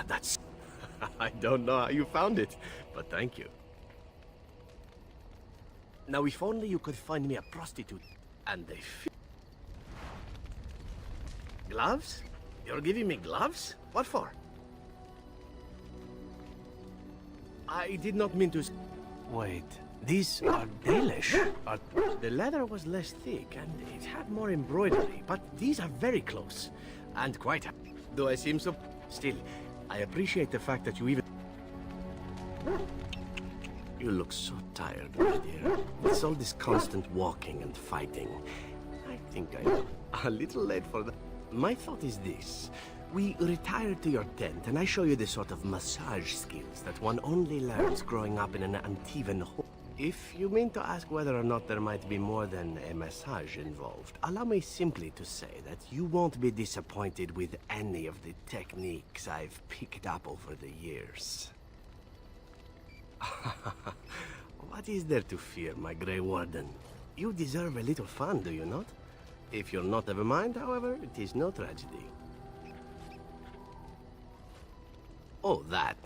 That's... I don't know how you found it, but thank you. Now, if only you could find me a prostitute and a gloves? You're giving me gloves? What for? I did not mean to... Wait, these are Dalish. The leather was less thick and it had more embroidery, but these are very close. And quite... Do I seem so... Still, I appreciate the fact that you even... You look so tired, my dear. With all this constant walking and fighting. I think I'm a little late for that. My thought is this. We retire to your tent and I show you the sort of massage skills that one only learns growing up in an Antivan home. If you mean to ask whether or not there might be more than a massage involved, allow me simply to say that you won't be disappointed with any of the techniques I've picked up over the years. What is there to fear, my Grey Warden? You deserve a little fun, do you not? If you're not of a mind, however, it is no tragedy. Oh, that.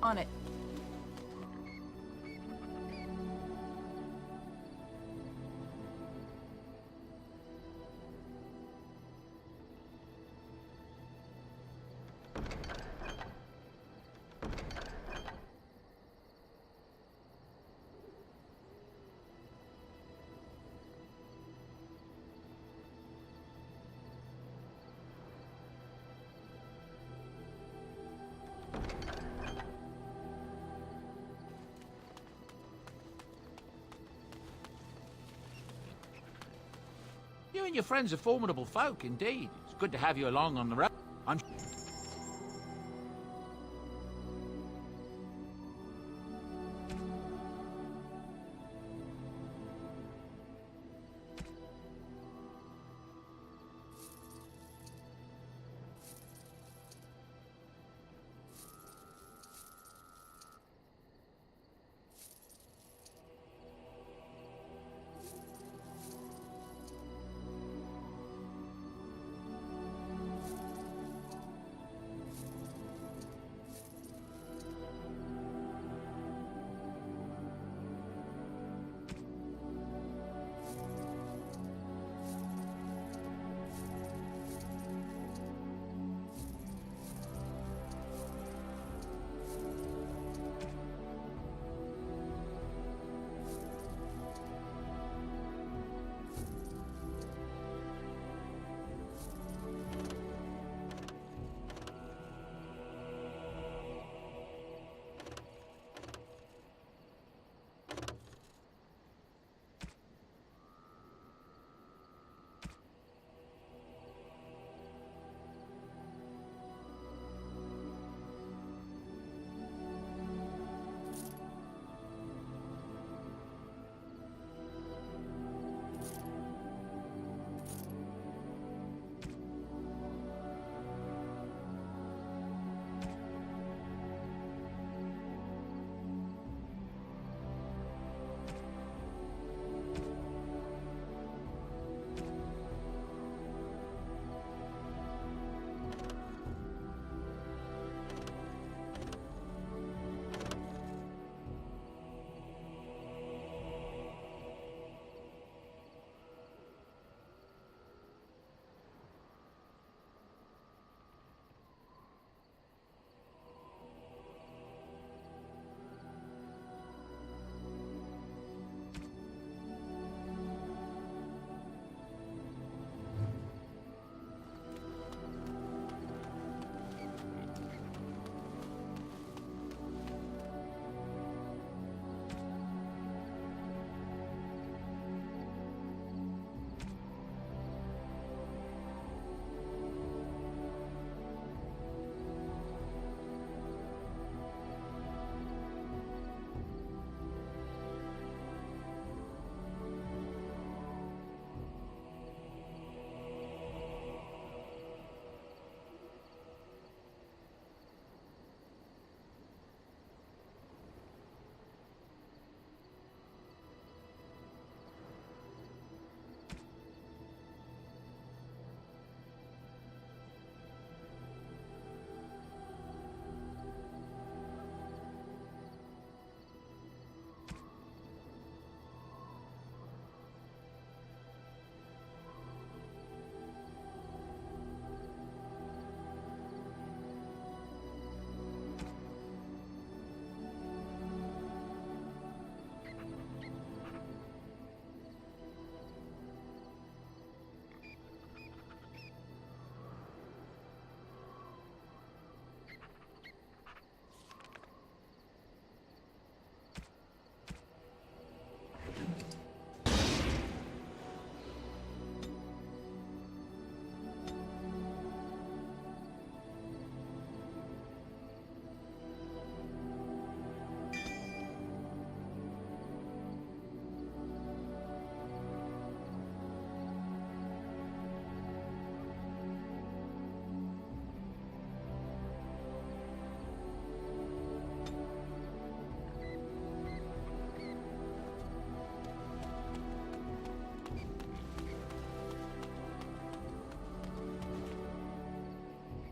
On it. You and your friends are formidable folk, indeed. It's good to have you along on the road. I'm...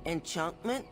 Enchantment?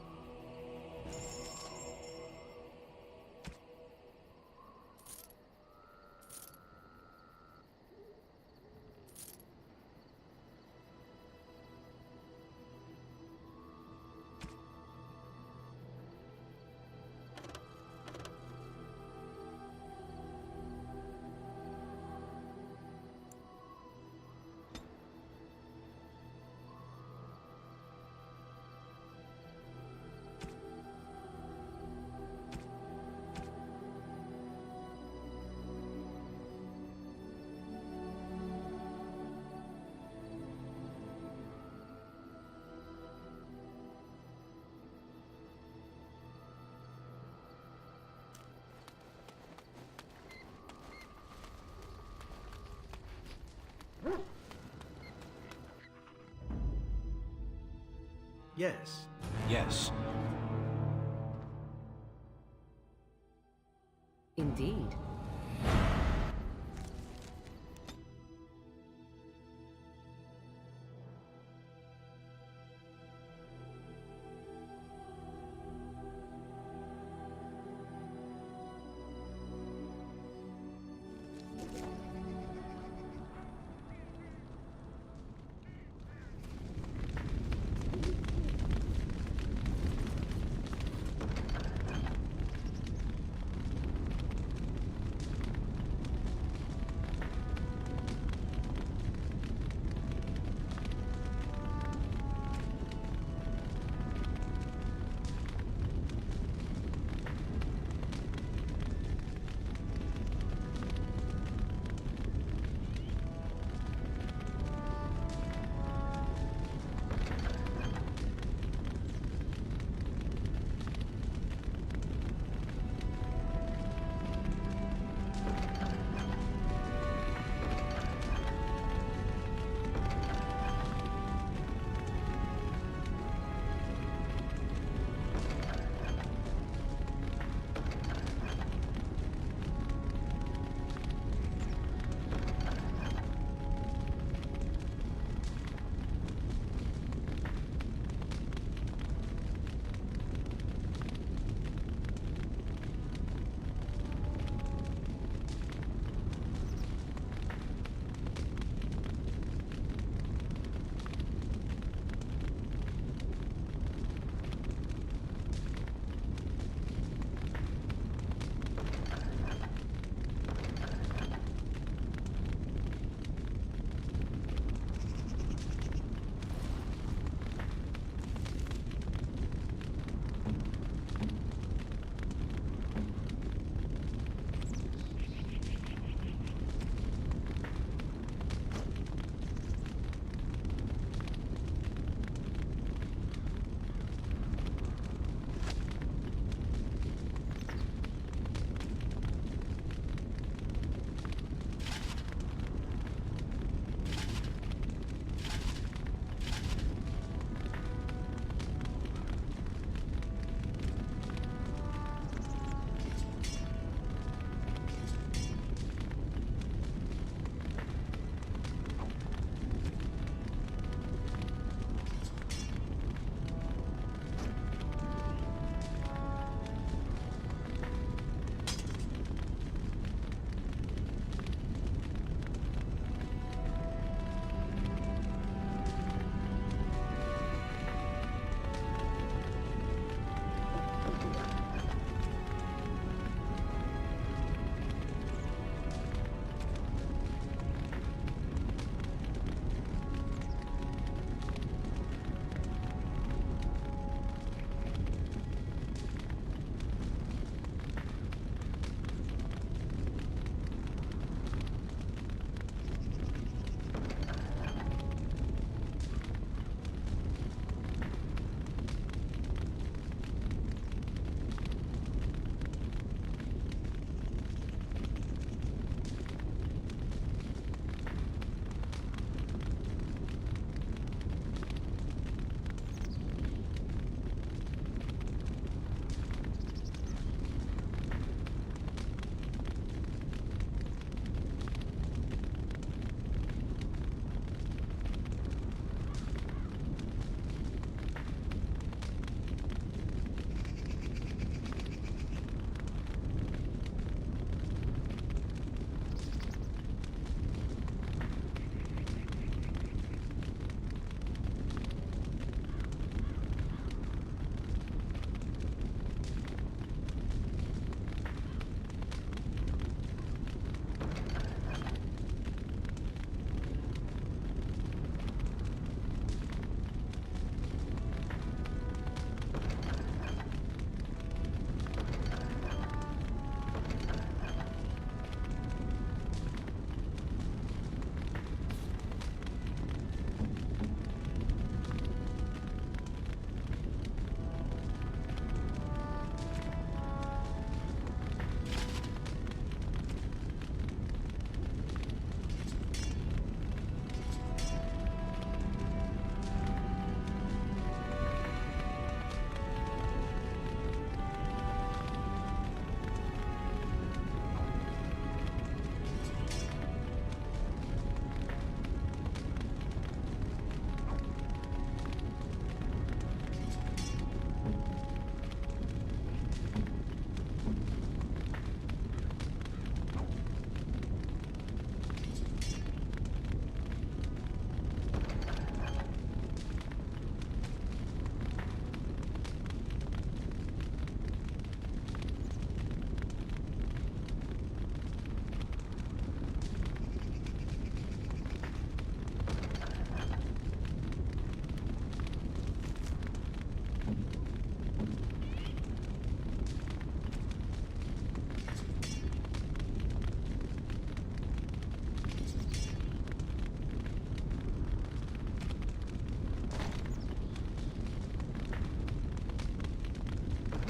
Yes. Yes. Indeed.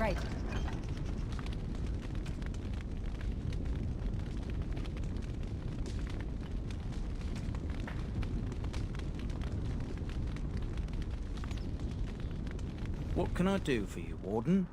Right. What can I do for you, Warden?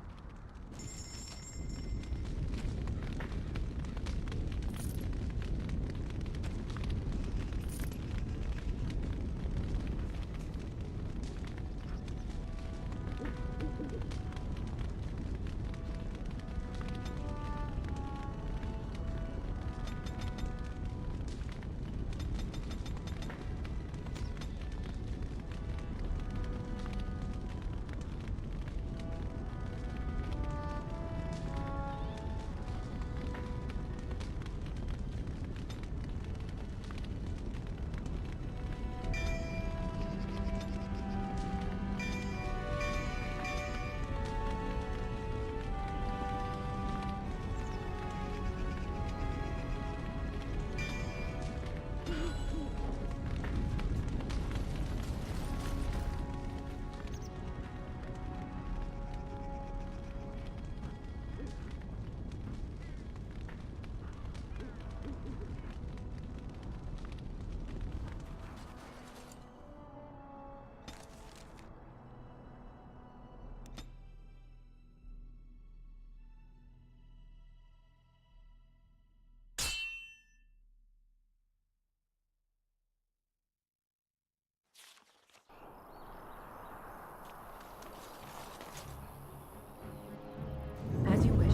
As you wish.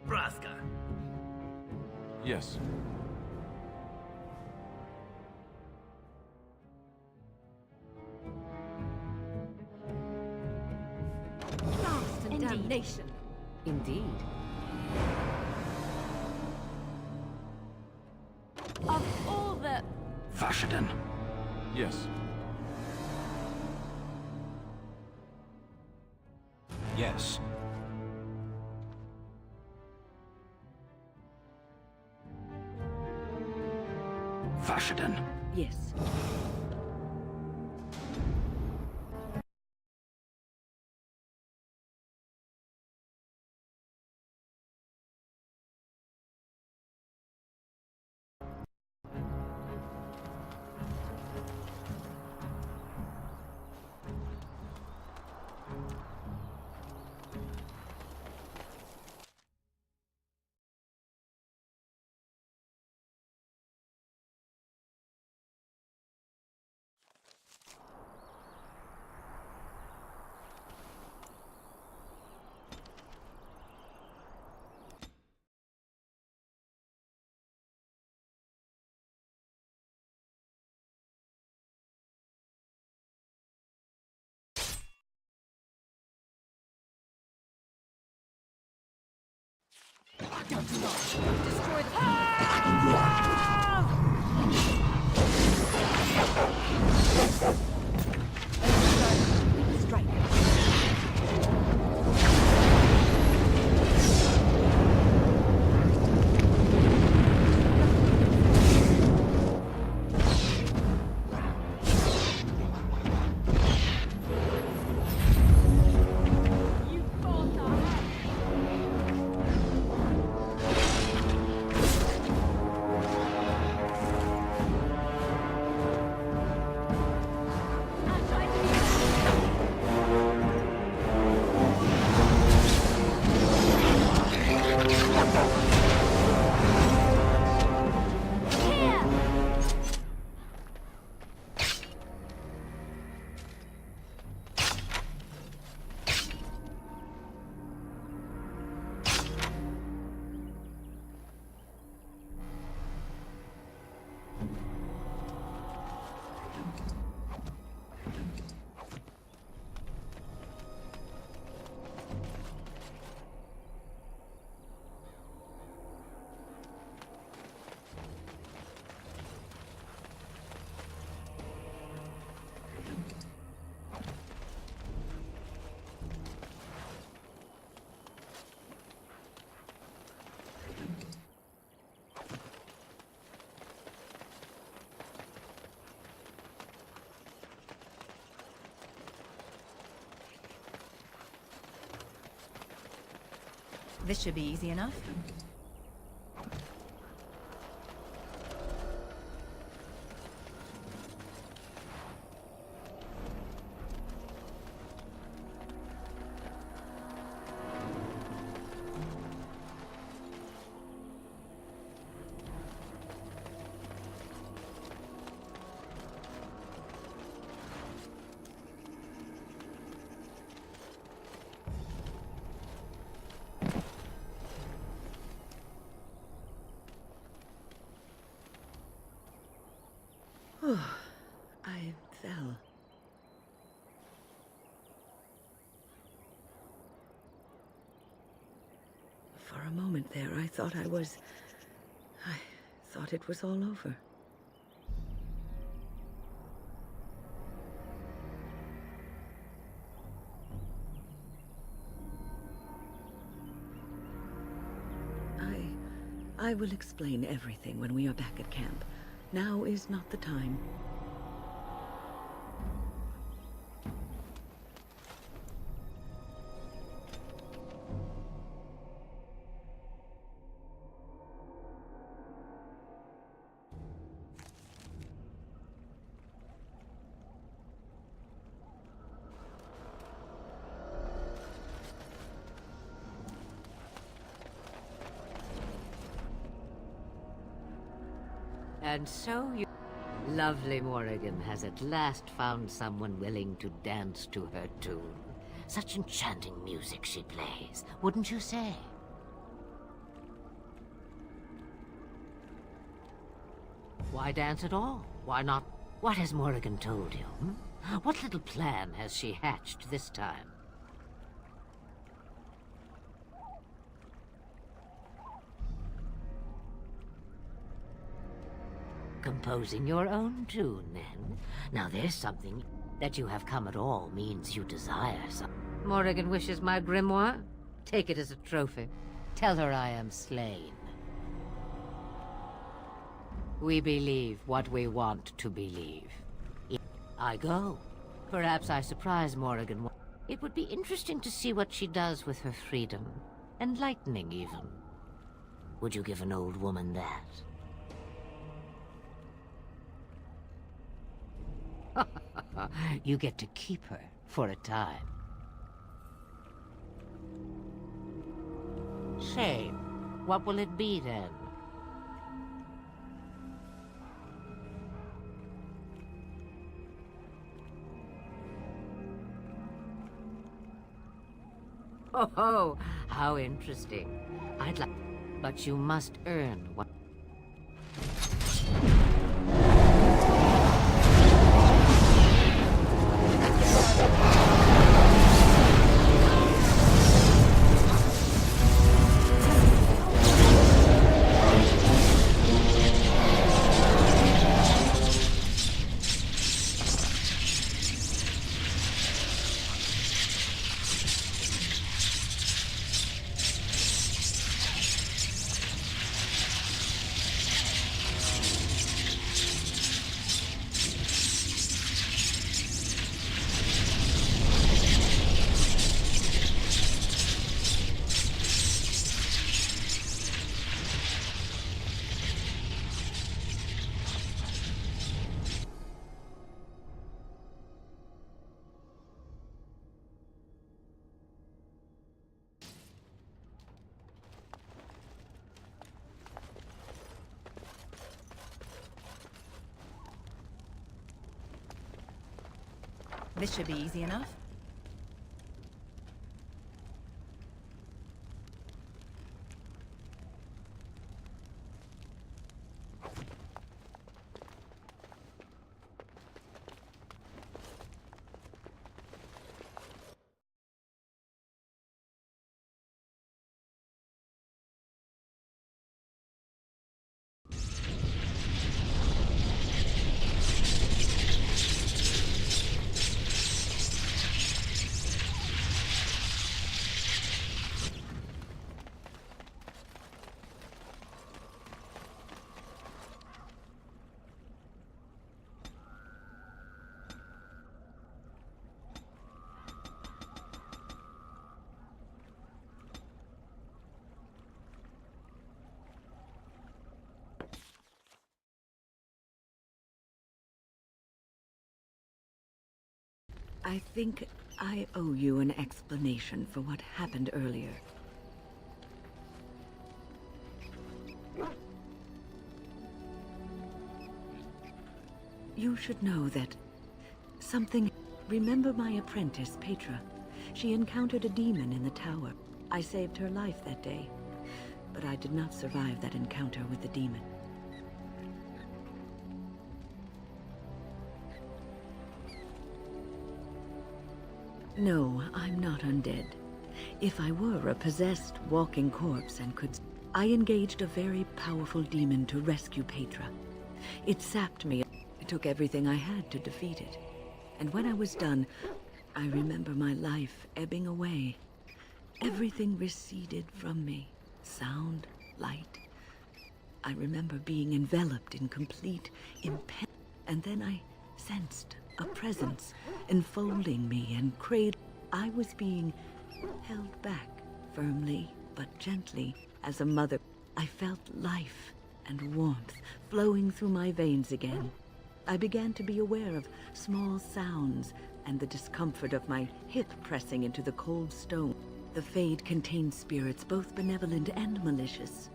Braska. Yes. Blast and Indeed. damnation. Indeed. Of all the... Vashaden. Yes. Yes. Vashaden. Yes. Destroy the... Strike. You thought I... This should be easy enough. I fell. For a moment there, I thought I thought it was all over. I will explain everything when we are back at camp. Now is not the time. And so you... Lovely Morrigan has at last found someone willing to dance to her tune. Such enchanting music she plays, wouldn't you say? Why dance at all? Why not? What has Morrigan told you? What little plan has she hatched this time? Composing your own tune, then? Now there's something. That you have come at all means you desire some. Morrigan wishes my grimoire? Take it as a trophy. Tell her I am slain. We believe what we want to believe. I go. Perhaps I surprise Morrigan. It would be interesting to see what she does with her freedom. Enlightening, even. Would you give an old woman that? You get to keep her for a time. Shame. What will it be then? Oh, how interesting. I'd like... But you must earn what... This should be easy enough. I think I owe you an explanation for what happened earlier. You should know that something... Remember my apprentice, Petra? She encountered a demon in the tower. I saved her life that day, but I did not survive that encounter with the demon. No, I'm not undead. If I were a possessed walking corpse and could... I engaged a very powerful demon to rescue Petra. It sapped me. It took everything I had to defeat it. And when I was done, I remember my life ebbing away. Everything receded from me. Sound, light. I remember being enveloped in complete impendence. And then I sensed a presence enfolding me and cradling. I was being held back firmly but gently as a mother. I felt life and warmth flowing through my veins again. I began to be aware of small sounds and the discomfort of my hip pressing into the cold stone. The Fade contains spirits both benevolent and malicious.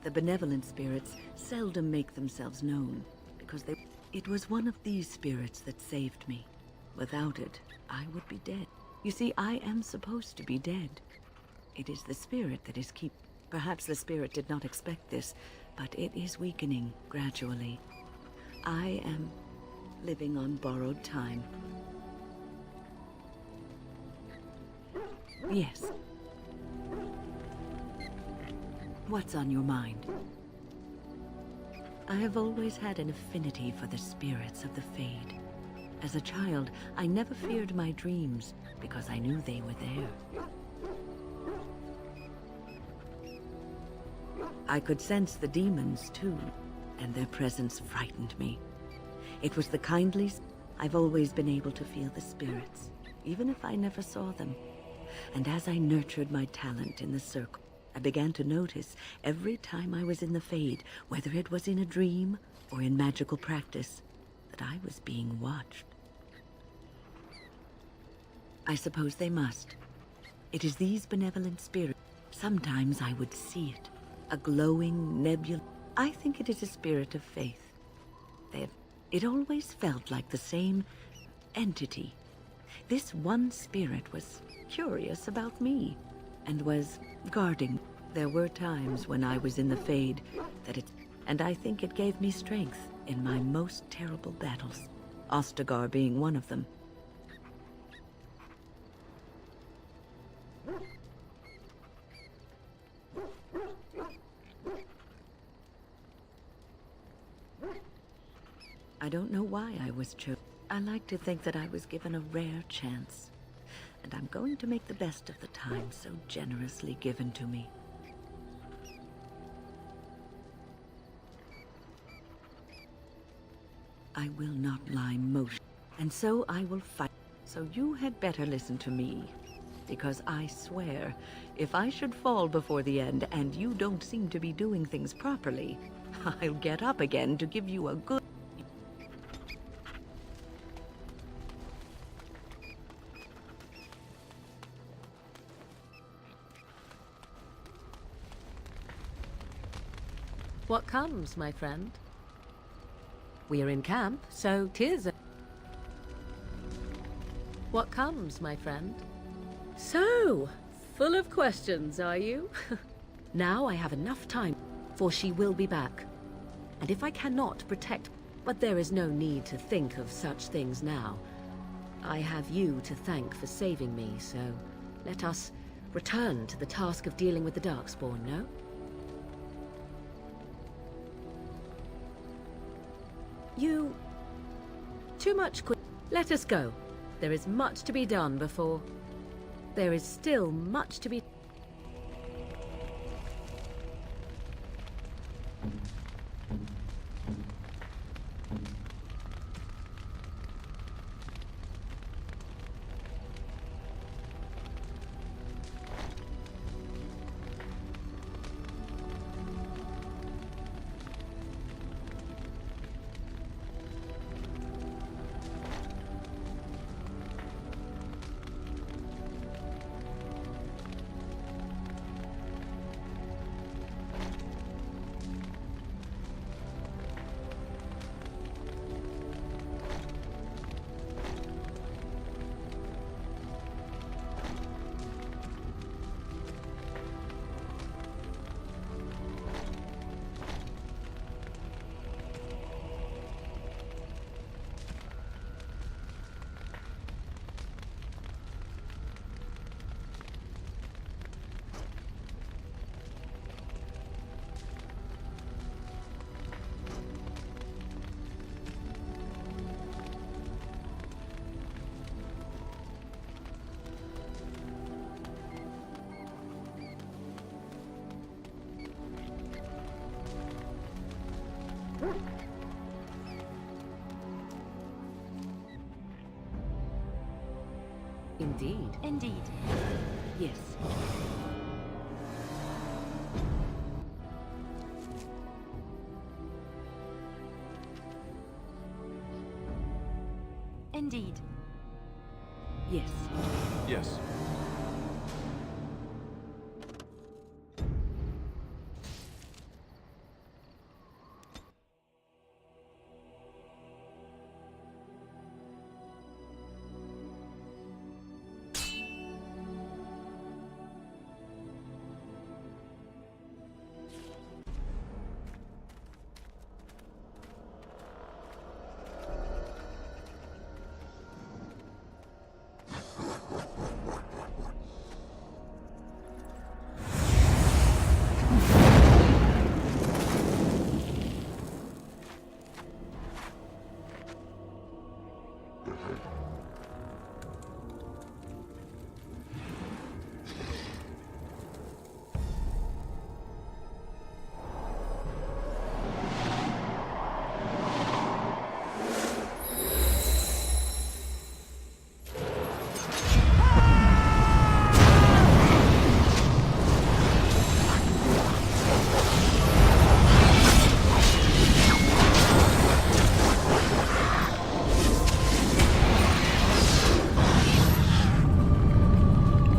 The benevolent spirits seldom make themselves known because it was one of these spirits that saved me. Without it, I would be dead. You see, I am supposed to be dead. It is the spirit that is Perhaps the spirit did not expect this, but it is weakening gradually. I am living on borrowed time. Yes. What's on your mind? I have always had an affinity for the spirits of the Fade. As a child, I never feared my dreams because I knew they were there. I could sense the demons too, and their presence frightened me. It was the kindly... I've always been able to feel the spirits, even if I never saw them. And as I nurtured my talent in the circle, I began to notice every time I was in the Fade, whether it was in a dream or in magical practice, that I was being watched. I suppose they must. It is these benevolent spirits. Sometimes I would see it, a glowing nebula. I think it is a spirit of faith. It always felt like the same entity. This one spirit was curious about me and was guarding. There were times when I was in the Fade and I think it gave me strength in my most terrible battles, Ostagar being one of them. I don't know why I was chosen. I like to think that I was given a rare chance, and I'm going to make the best of the time so generously given to me. I will not lie motion, and so I will fight. So you had better listen to me, because I swear, if I should fall before the end and you don't seem to be doing things properly, I'll get up again to give you a good... What comes, my friend? We are in camp, so 'tis a... What comes, my friend? So, full of questions, are you? Now I have enough time, for she will be back. And if I cannot protect... But there is no need to think of such things now. I have you to thank for saving me, so let us return to the task of dealing with the Darkspawn, no? You... Too much Let us go. There is much to be done before... There is still much to be... Indeed. Indeed. Yes. Indeed. Yes. Yes.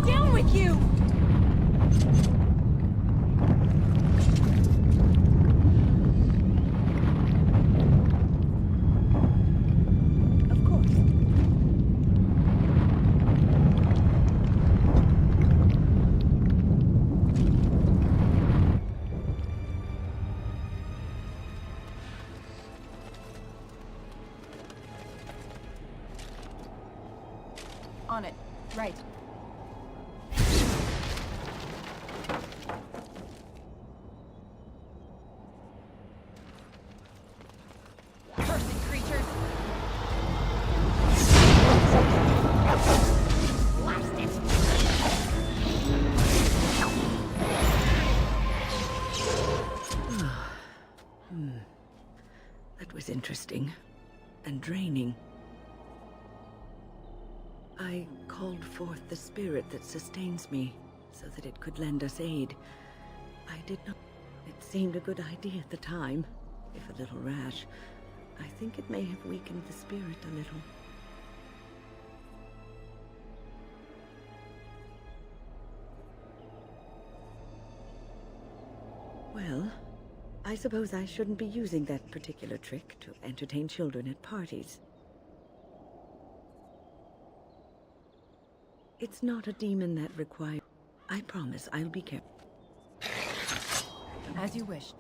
Down with you! Of course. On it. Right. Cursed creatures! Blast it! That was interesting. And draining. I called forth the spirit that sustains me, so that it could lend us aid. I did not... It seemed a good idea at the time, if a little rash. I think it may have weakened the spirit a little. Well, I suppose I shouldn't be using that particular trick to entertain children at parties. It's not a demon that requires... I promise I'll be careful. As you wish.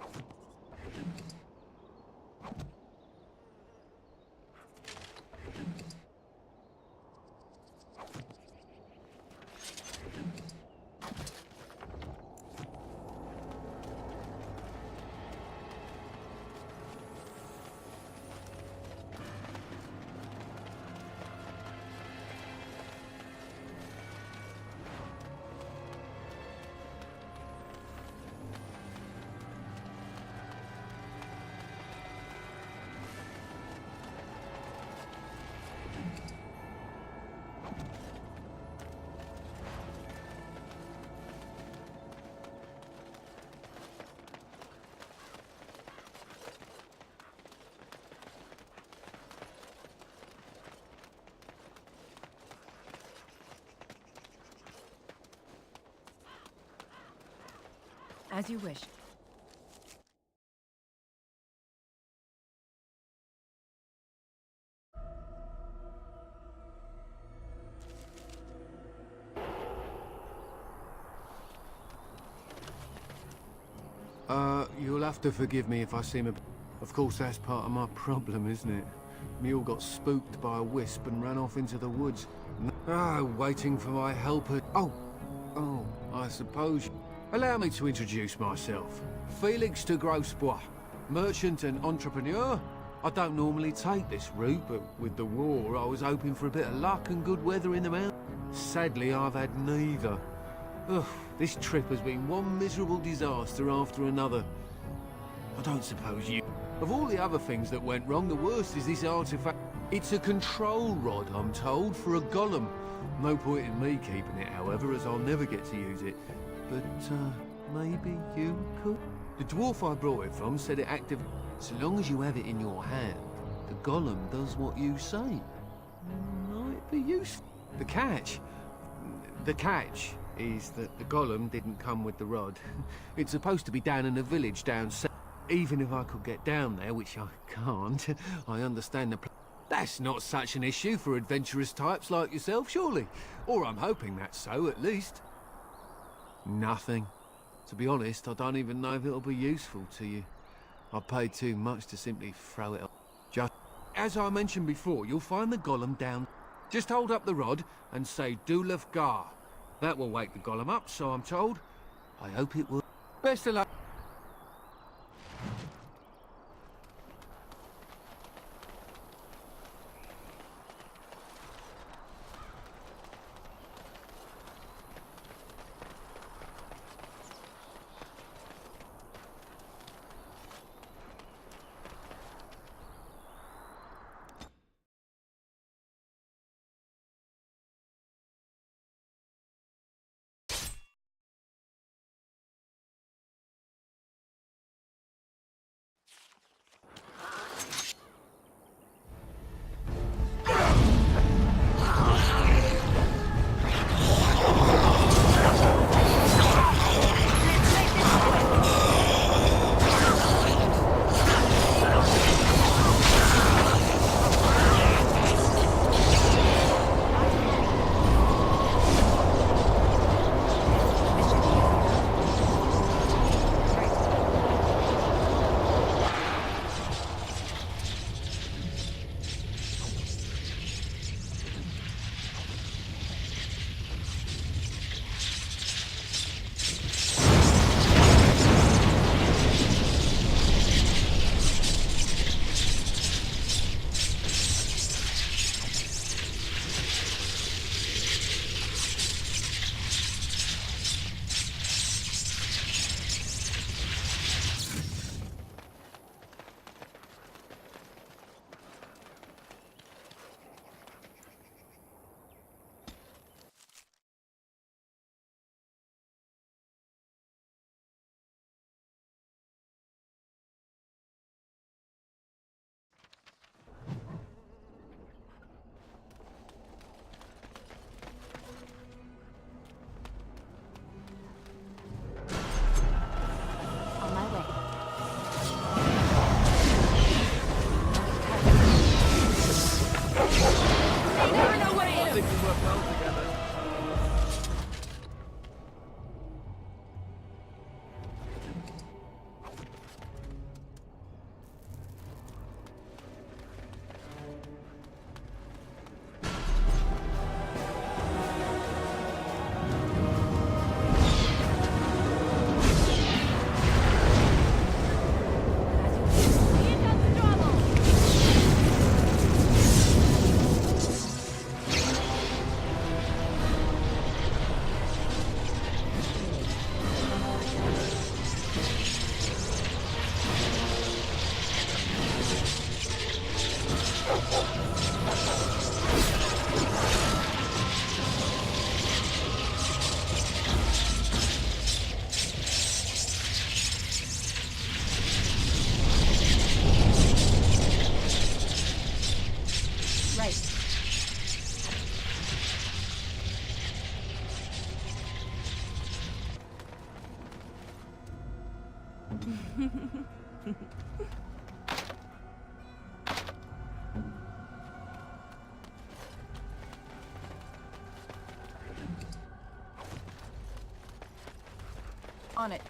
As you wish. You'll have to forgive me if I seem a... Of course, that's part of my problem, isn't it? Mule got spooked by a wisp and ran off into the woods. Waiting for my helper... Oh, I suppose... Allow me to introduce myself. Felix de Grosbois, merchant and entrepreneur. I don't normally take this route, but with the war, I was hoping for a bit of luck and good weather in the mountains. Sadly, I've had neither. Ugh, this trip has been one miserable disaster after another. I don't suppose you... Of all the other things that went wrong, the worst is this artifact. It's a control rod, I'm told, for a golem. No point in me keeping it, however, as I'll never get to use it. But, maybe you could? The dwarf I brought it from said it active... So long as you have it in your hand, the golem does what you say. Might be useful. The catch is that the golem didn't come with the rod. It's supposed to be down in a village down south. Even if I could get down there, which I can't, I understand the... That's not such an issue for adventurous types like yourself, surely? Or I'm hoping that's so, at least. Nothing. To be honest, I don't even know if it'll be useful to you. I paid too much to simply throw it up. Just as I mentioned before, you'll find the golem down. Just hold up the rod and say Dulaf Gar. That will wake the golem up, so I'm told. I hope it will. Best of luck. On it.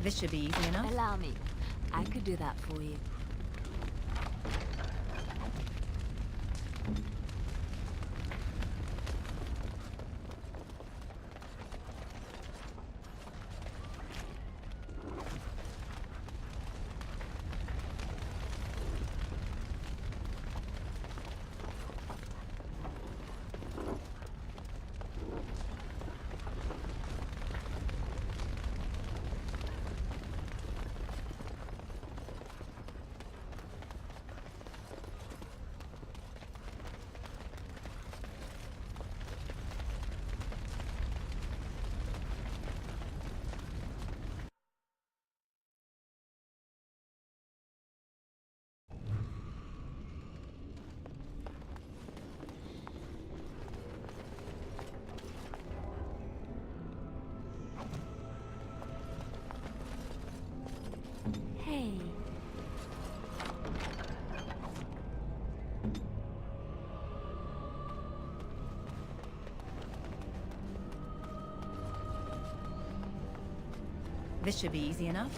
This should be easy enough. Allow me. I could do that for you. Hey. This should be easy enough.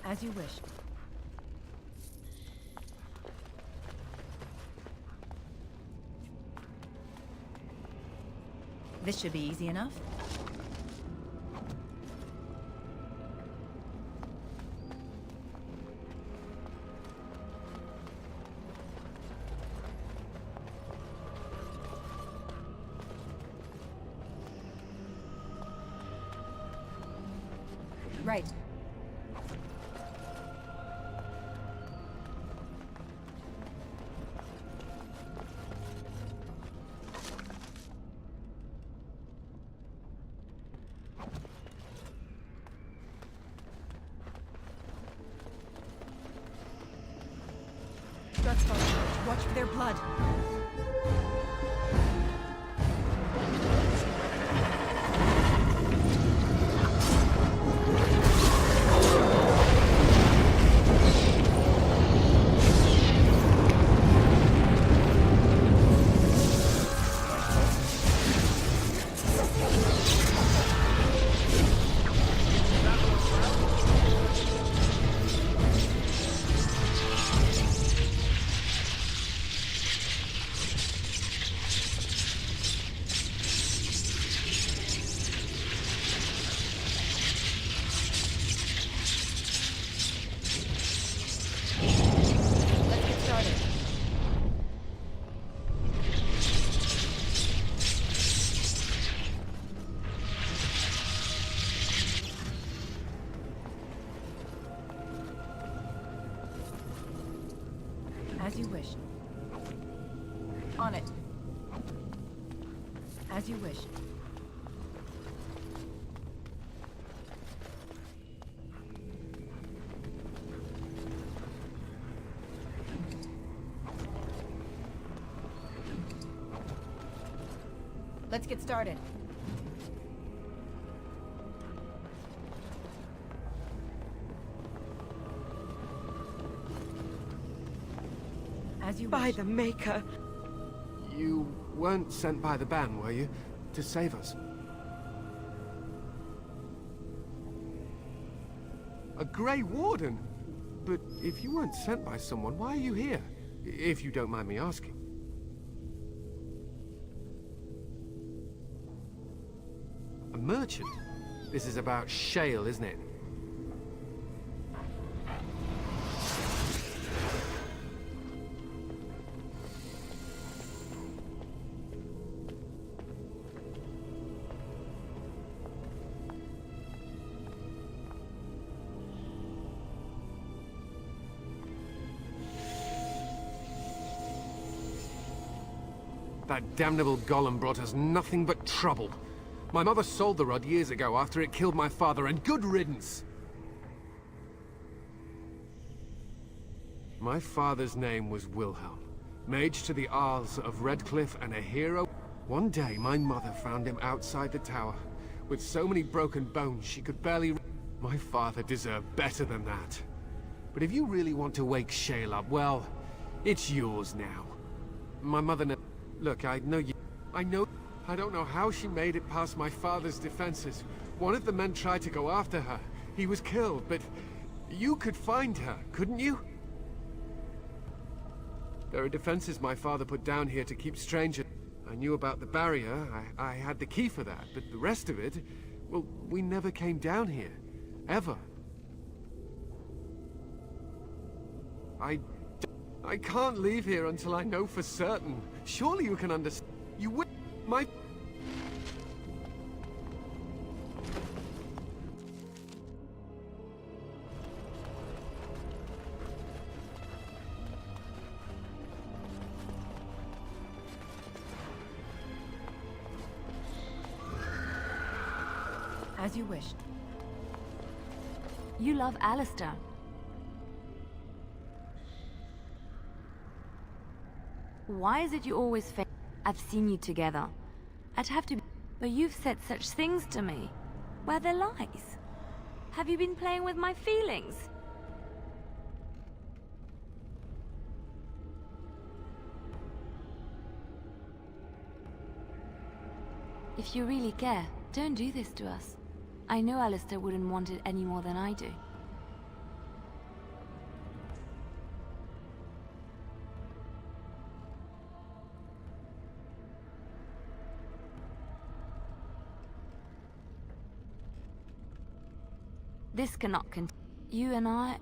As you wish. This should be easy enough. Right. Struts follow. Watch for their blood. As you wish. On it. As you wish. Let's get started. As you By wish. the Maker. You weren't sent by the ban, were you? To save us? A Grey Warden? But if you weren't sent by someone, why are you here? If you don't mind me asking. A merchant? This is about Shale, isn't it? That damnable golem brought us nothing but trouble. My mother sold the rod years ago after it killed my father, and good riddance! My father's name was Wilhelm, mage to the Arls of Redcliffe and a hero. One day, my mother found him outside the tower, with so many broken bones she could barely... My father deserved better than that. But if you really want to wake Shale up, well, it's yours now. My mother... Look, I know you... I don't know how she made it past my father's defenses. One of the men tried to go after her. He was killed, but you could find her, couldn't you? There are defenses my father put down here to keep strangers. I knew about the barrier. I had the key for that, but the rest of it... Well, we never came down here. Ever. I can't leave here until I know for certain. Surely you can understand. You will... My... As you wish. You love Alistair. Why is it you always fail? I've seen you together. I'd have to... But you've said such things to me. Were they lies? Have you been playing with my feelings? If you really care, don't do this to us. I know Alistair wouldn't want it any more than I do. This cannot continue. You and I...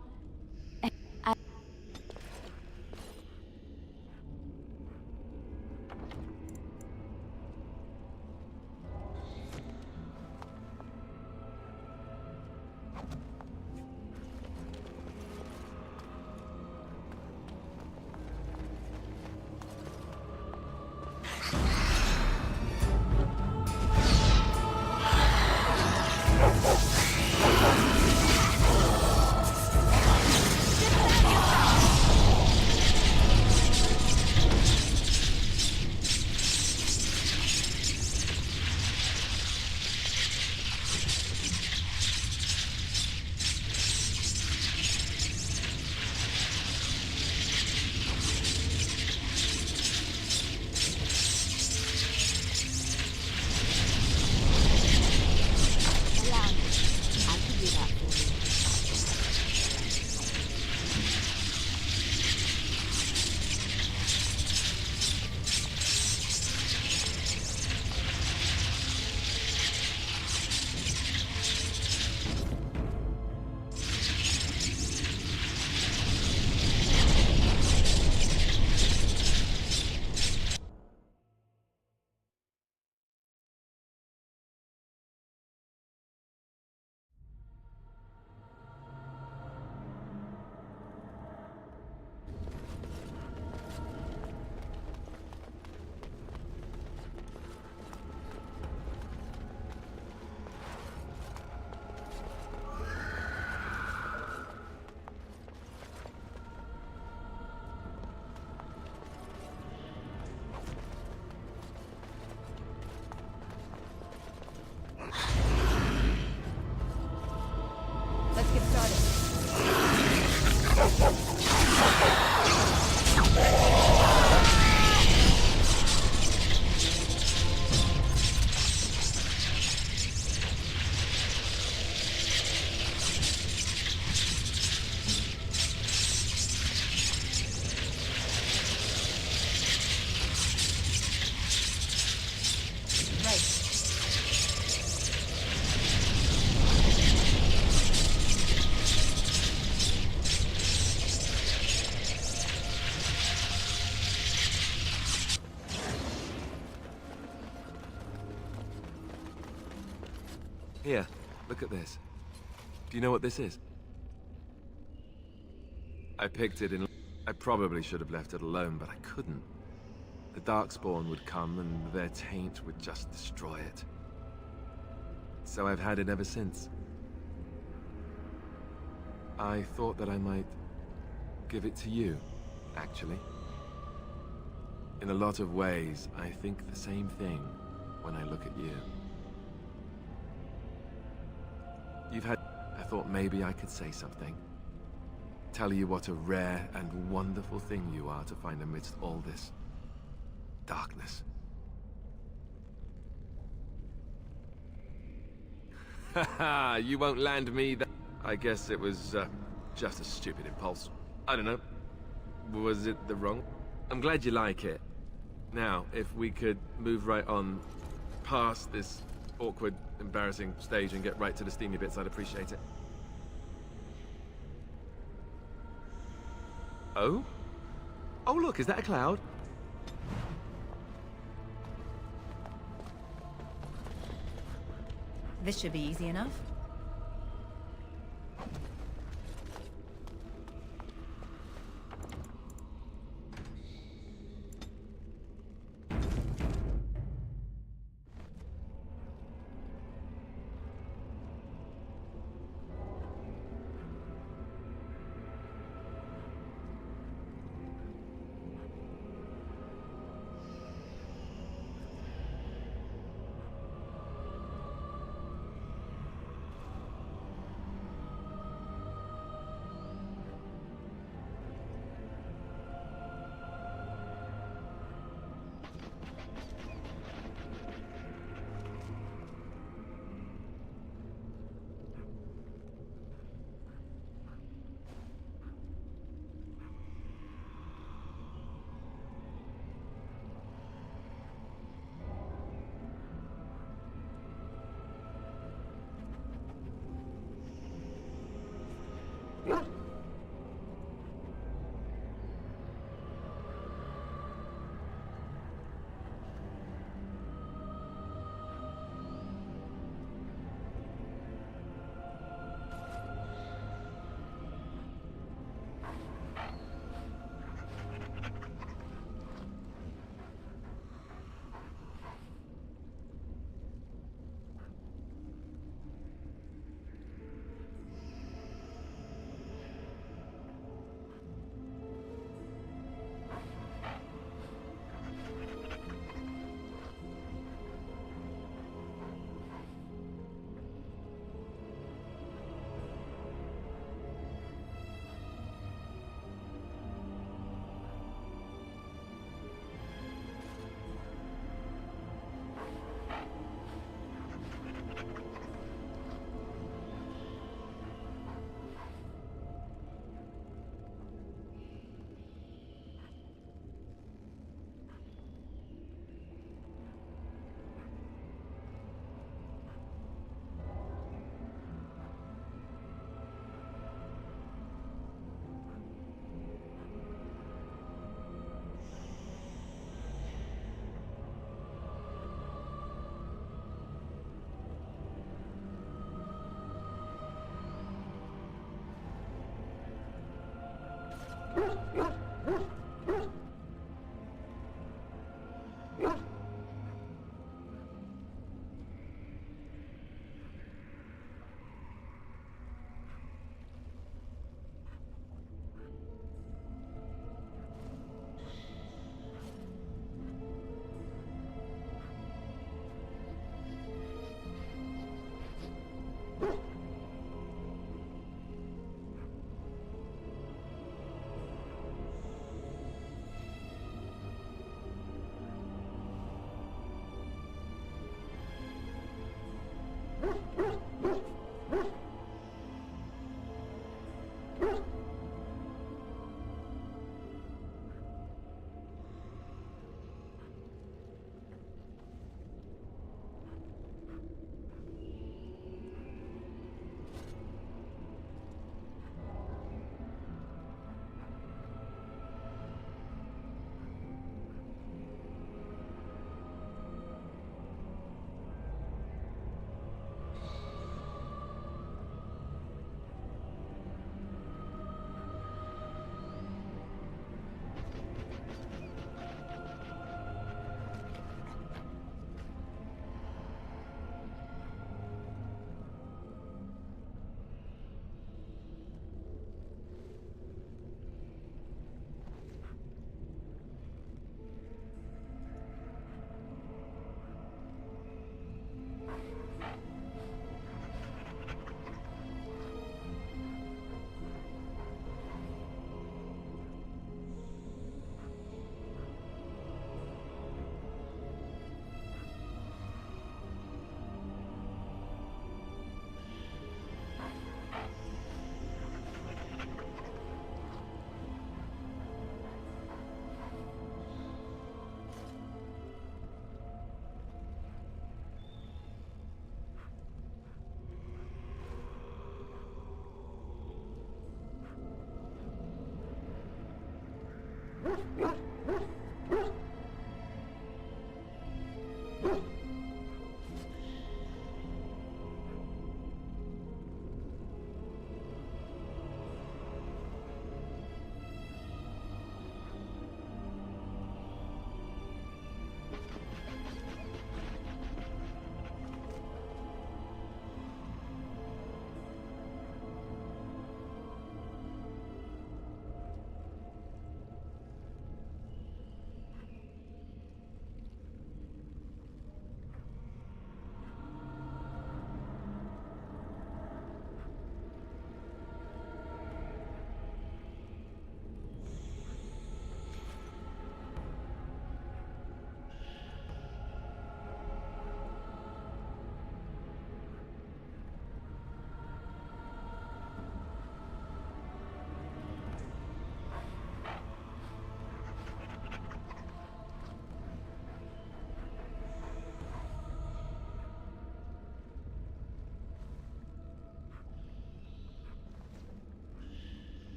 Let's get started. Here, look at this. Do you know what this is? I picked it in... I probably should have left it alone, but I couldn't. The Darkspawn would come and their taint would just destroy it. So I've had it ever since. I thought that I might give it to you, actually. In a lot of ways, I think the same thing when I look at you. I thought maybe I could say something. Tell you what a rare and wonderful thing you are to find amidst all this darkness. Haha, you won't land me that. I guess it was just a stupid impulse. I don't know. Was it the wrong? I'm glad you like it. Now, if we could move right on past this awkward, embarrassing stage and get right to the steamy bits, I'd appreciate it. Oh? Oh, look, is that a cloud? This should be easy enough.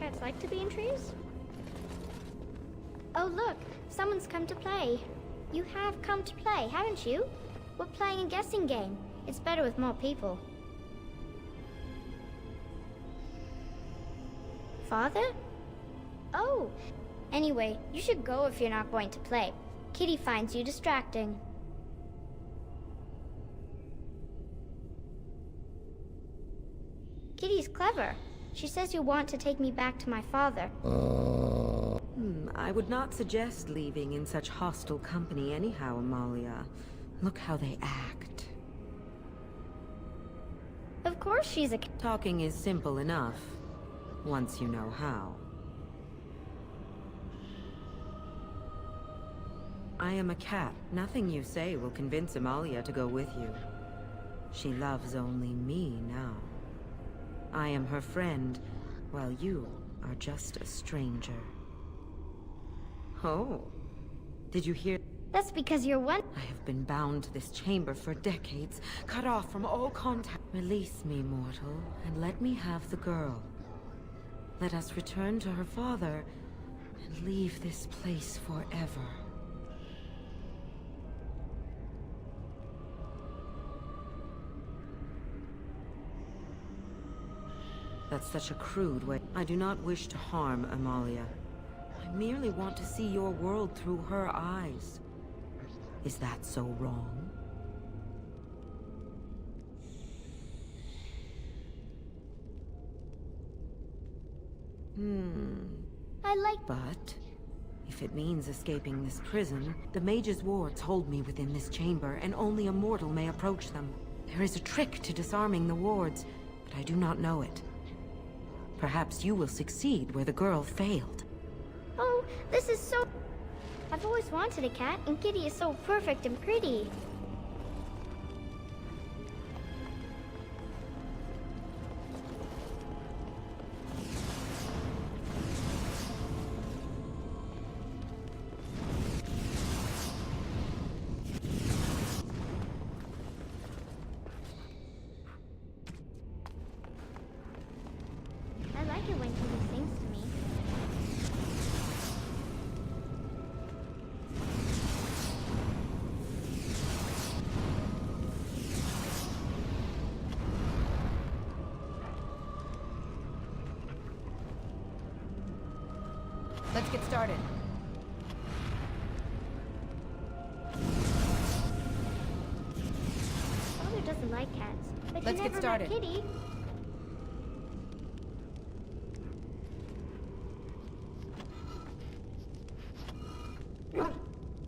cats like to be in trees? Oh look, someone's come to play. You have come to play, haven't you? We're playing a guessing game. It's better with more people. Father? Oh! Anyway, you should go if you're not going to play. Kitty finds you distracting. Kitty's clever. She says you want to take me back to my father. I would not suggest leaving in such hostile company anyhow, Amalia. Look how they act. Of course she's a... Talking is simple enough, once you know how. I am a cat. Nothing you say will convince Amalia to go with you. She loves only me now. I am her friend, while you are just a stranger. Oh, did you hear? That's because you're one... I have been bound to this chamber for decades, cut off from all contact. Release me, mortal, and let me have the girl. Let us return to her father, and leave this place forever. That's such a crude way. I do not wish to harm Amalia. I merely want to see your world through her eyes. Is that so wrong? I like... But if it means escaping this prison, the mage's wards hold me within this chamber, and only a mortal may approach them. There is a trick to disarming the wards, but I do not know it. Perhaps you will succeed where the girl failed. Oh, this is so... I've always wanted a cat, and Kitty is so perfect and pretty. I like it when Kitty sings to me. Let's get started. Father doesn't like cats, but Let's he get never started. met Kitty.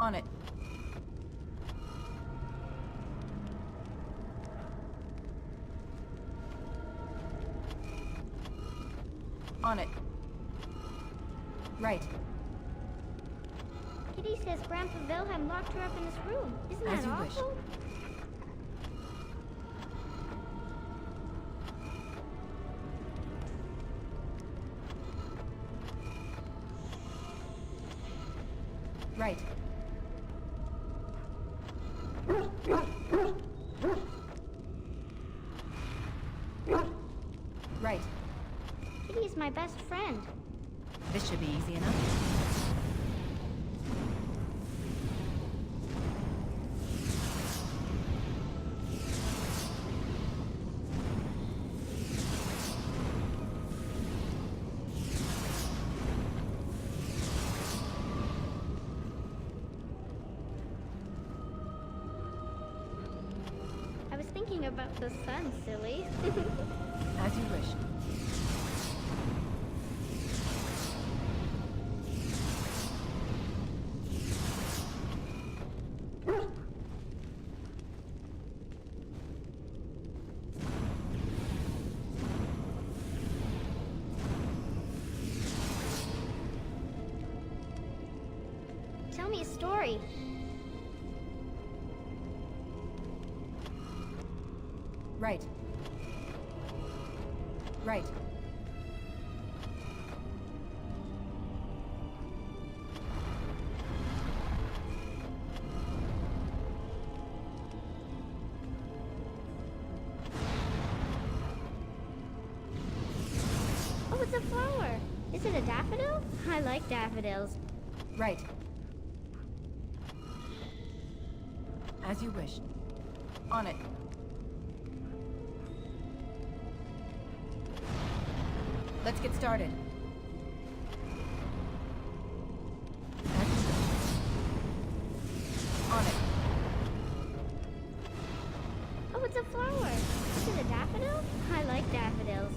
On it. On it. Right. Kitty says Grandpa Wilhelm locked her up in his room. Isn't As that you wish. awful? Right. Right. Kitty is my best friend. This should be easy enough. I was thinking about the sun, silly. As you wish. Tell me a story. Right. Right. Oh, it's a flower. Is it a daffodil? I like daffodils. Right. As you wish. On it. Let's get started. As you wish. On it. Oh, it's a flower. Is it a daffodil? I like daffodils.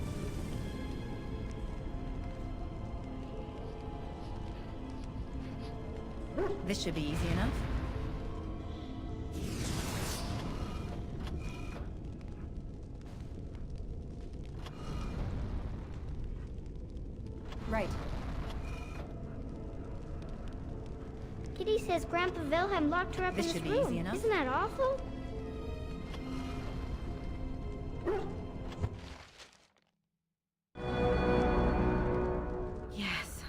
This should be easy enough. Right. Kitty says Grandpa Wilhelm locked her up This in should his be room. easy enough. Isn't that awful? Yes.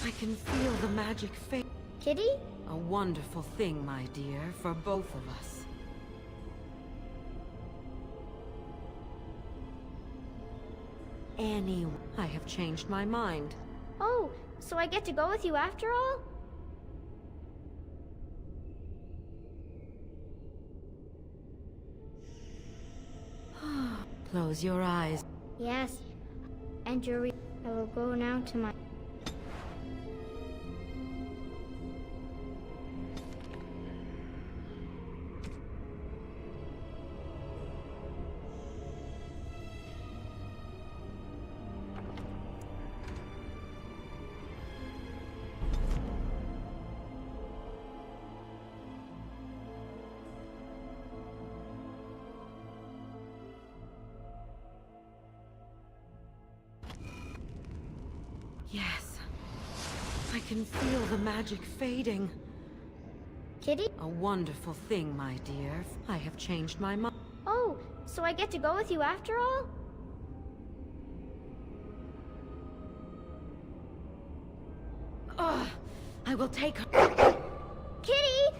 I can feel the magic fade. Kitty? A wonderful thing, my dear, for both of us. Annie, I have changed my mind. Oh, so I get to go with you after all? Close your eyes. Yes. And Yuri, I will go now to my... Yes. I can feel the magic fading. Kitty? A wonderful thing, my dear. I have changed my mind. Oh, so I get to go with you after all? Ugh! I will take her. Kitty!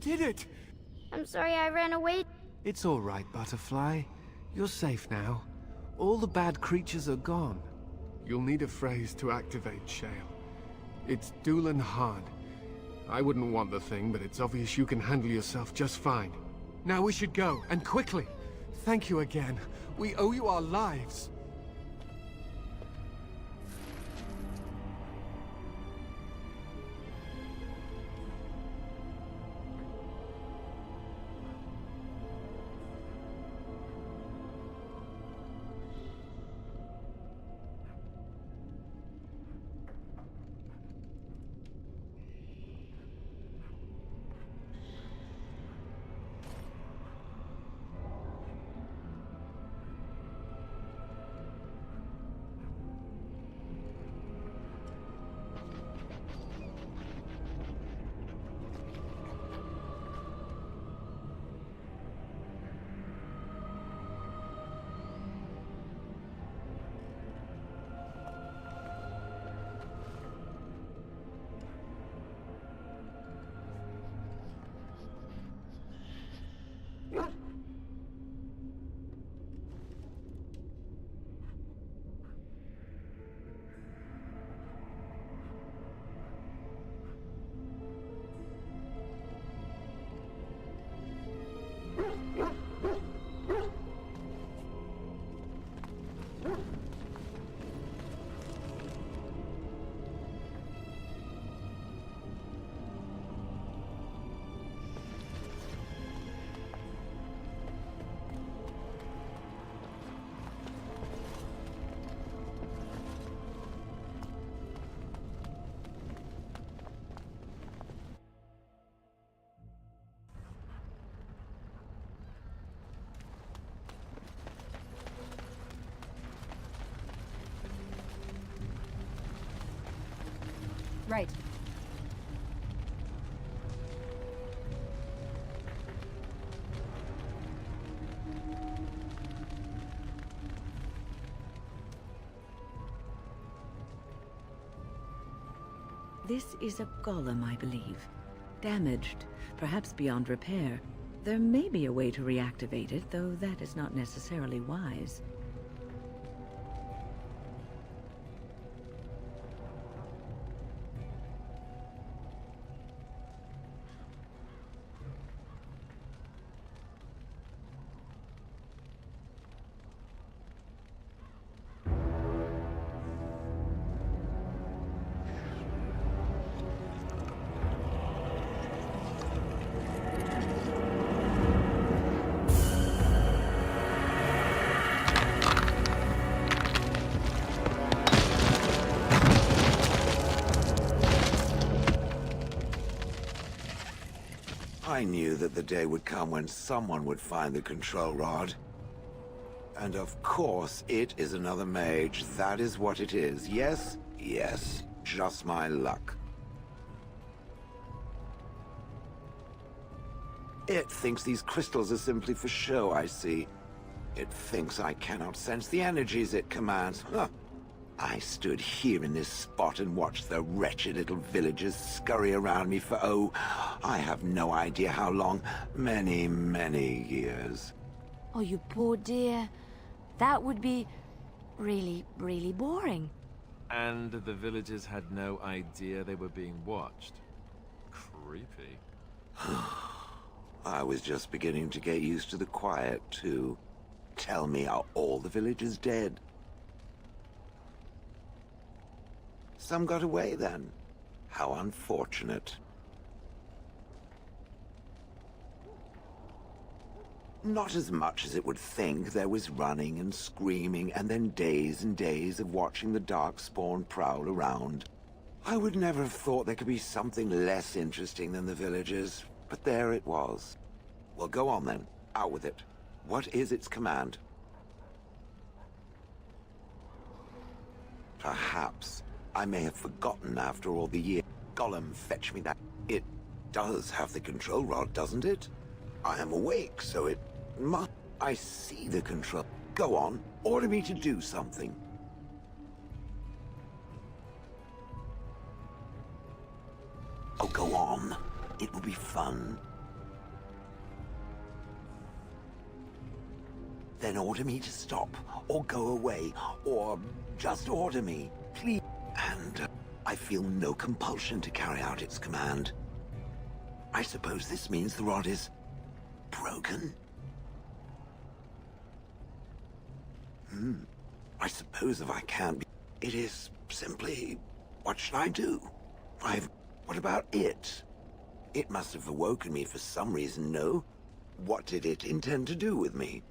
Did it! I'm sorry I ran away. It's all right, Butterfly. You're safe now. All the bad creatures are gone. You'll need a phrase to activate Shale. It's Doolan hard. I wouldn't want the thing, but it's obvious you can handle yourself just fine. Now we should go, and quickly. Thank you again. We owe you our lives. Right. This is a golem, I believe. Damaged, perhaps beyond repair. There may be a way to reactivate it, though that is not necessarily wise. I knew that the day would come when someone would find the control rod. And of course, it is another mage. That is what it is. Yes? Yes. Just my luck. It thinks these crystals are simply for show, I see. It thinks I cannot sense the energies it commands. Huh. I stood here in this spot and watched the wretched little villagers scurry around me for, oh, I have no idea how long. Many, many years. Oh, you poor dear. That would be really, really boring. And the villagers had no idea they were being watched. Creepy. I was just beginning to get used to the quiet, too. Tell me, are all the villagers dead? Some got away, then. How unfortunate. Not as much as it would think. There was running and screaming, and then days and days of watching the Darkspawn prowl around. I would never have thought there could be something less interesting than the villagers, but there it was. Well, go on then. Out with it. What is its command? Perhaps I may have forgotten after all the years. Gollum, fetch me that. It does have the control rod, doesn't it? I am awake, so it must. I see the control. Go on, order me to do something. Oh, go on. It will be fun. Then order me to stop, or go away, or just order me, please. And I feel no compulsion to carry out its command. I suppose this means the rod is broken? I suppose if I can't be... It is simply... What should I do? What about it? It must have awoken me for some reason, no? What did it intend to do with me?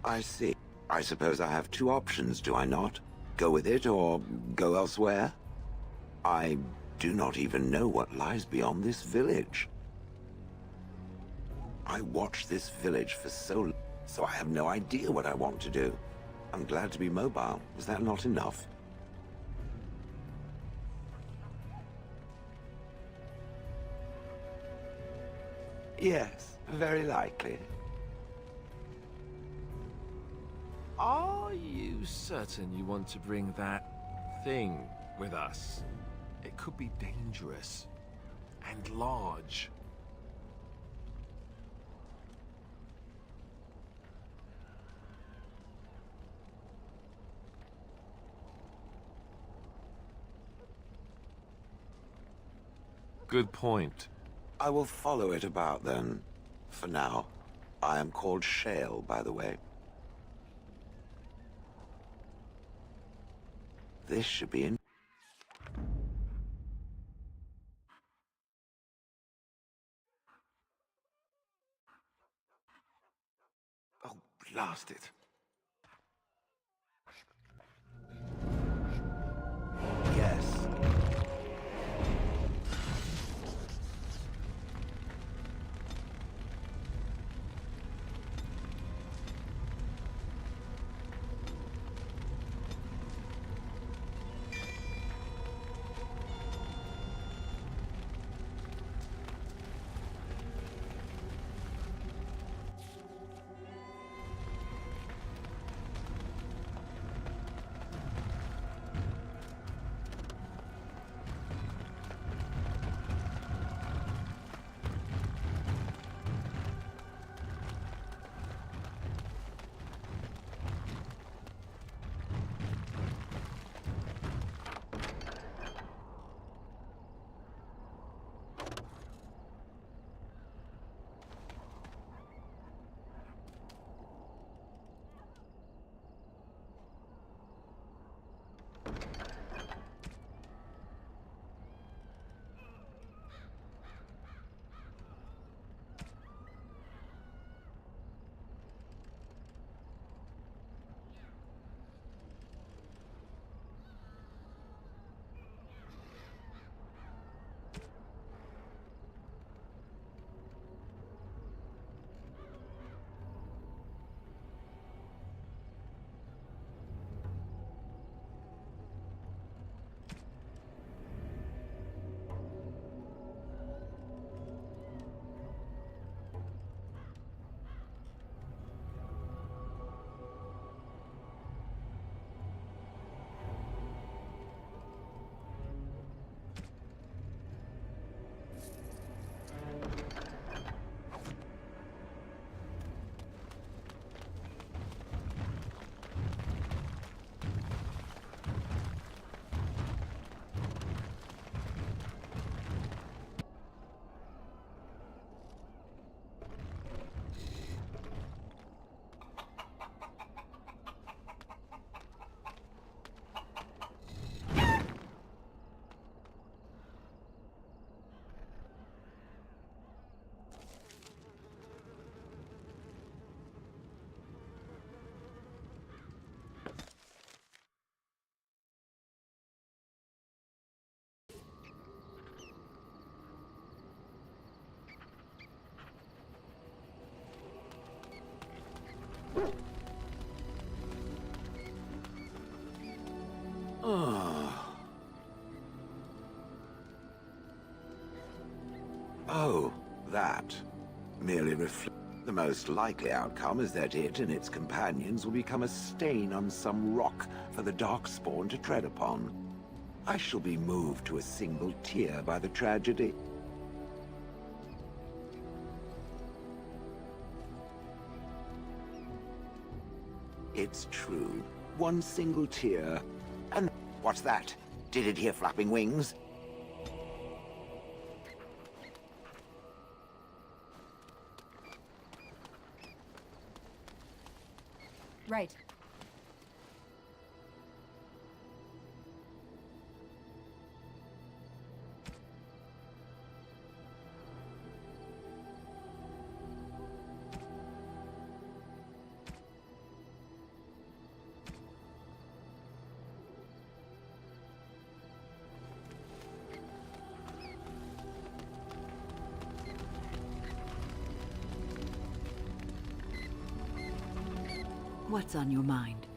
I see. I suppose I have two options, do I not? Go with it or go elsewhere? I do not even know what lies beyond this village. I watched this village for so long, so I have no idea what I want to do. I'm glad to be mobile. Was that not enough? Yes, very likely. Are you certain you want to bring that thing with us? It could be dangerous and large. Good point. I will follow it about then. For now. I am called Shale, by the way. This should be in... Oh, blast it. Yes. not. Merely reflect. The most likely outcome is that it and its companions will become a stain on some rock for the Darkspawn to tread upon. I shall be moved to a single tear by the tragedy. It's true. One single tear. And what's that? Did it hear flapping wings? Right. What's on your mind?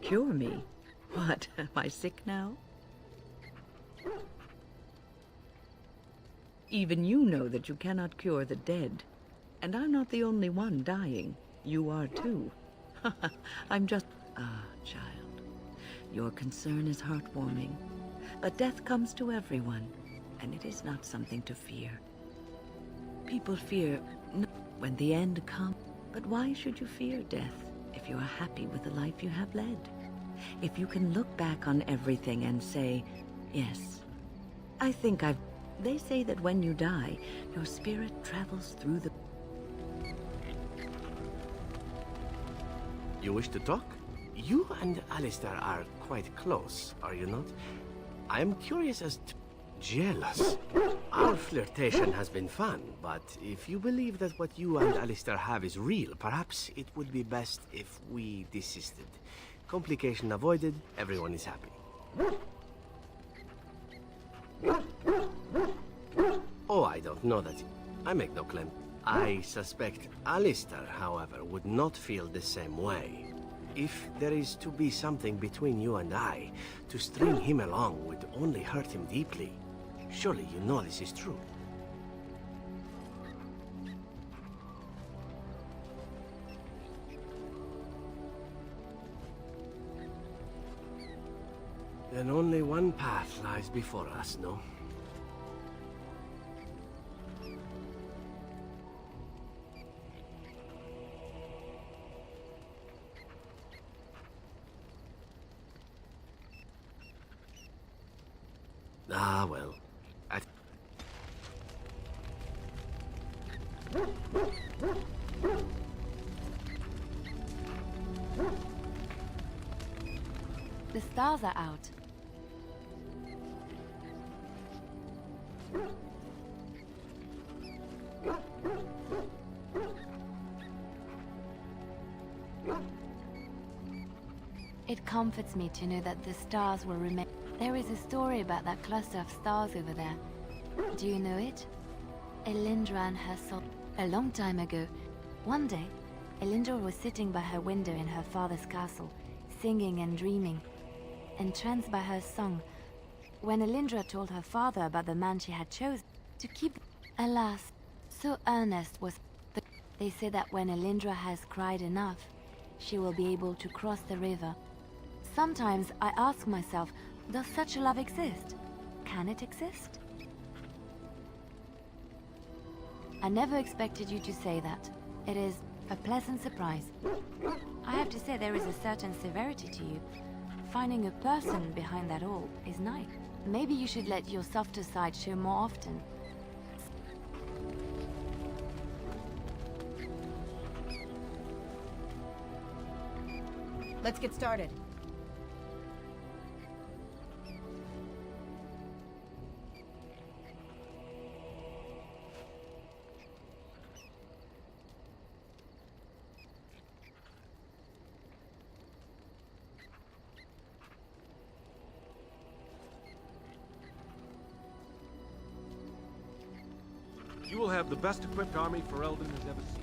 Cure me? What, am I sick now? Even you know that you cannot cure the dead. And I'm not the only one dying. You are too. I'm just... Ah, child. Your concern is heartwarming. But death comes to everyone, and it is not something to fear. People fear when the end comes. But why should you fear death if you are happy with the life you have led? If you can look back on everything and say, yes, I think I've... They say that when you die, your spirit travels through the... You wish to talk? You and Alistair are quite close, are you not? I am curious as to... Jealous? Our flirtation has been fun, but if you believe that what you and Alistair have is real, perhaps it would be best if we desisted. Complication avoided, everyone is happy. Oh, I don't know that. I make no claim. I suspect Alistair, however, would not feel the same way. If there is to be something between you and I, to string him along would only hurt him deeply. Surely you know this is true. Then only one path lies before us, no? Ah, well. The stars are out. It comforts me to know that the stars will remain. There is a story about that cluster of stars over there. Do you know it? Elindra and her soul. A long time ago, one day, Elindra was sitting by her window in her father's castle, singing and dreaming, entranced by her song, when Elindra told her father about the man she had chosen to keep. Alas, so earnest was the... They say that when Elindra has cried enough, she will be able to cross the river. Sometimes I ask myself, does such a love exist? Can it exist? I never expected you to say that. It is a pleasant surprise. I have to say there is a certain severity to you. Finding a person behind that all is nice. Maybe you should let your softer side show more often. Let's get started. You will have the best equipped army Ferelden has ever seen.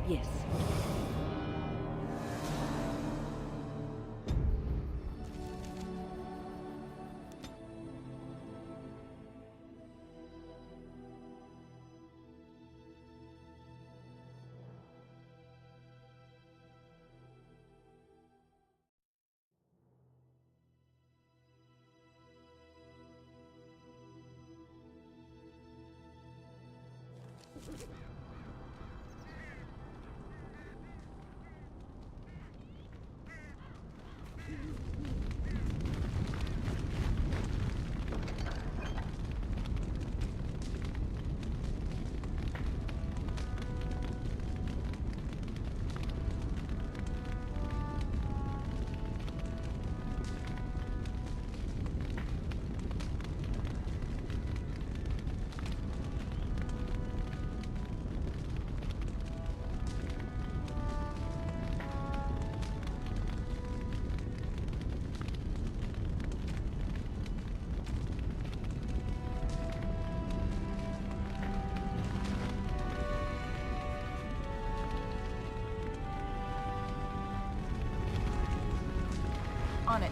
Yes. On it.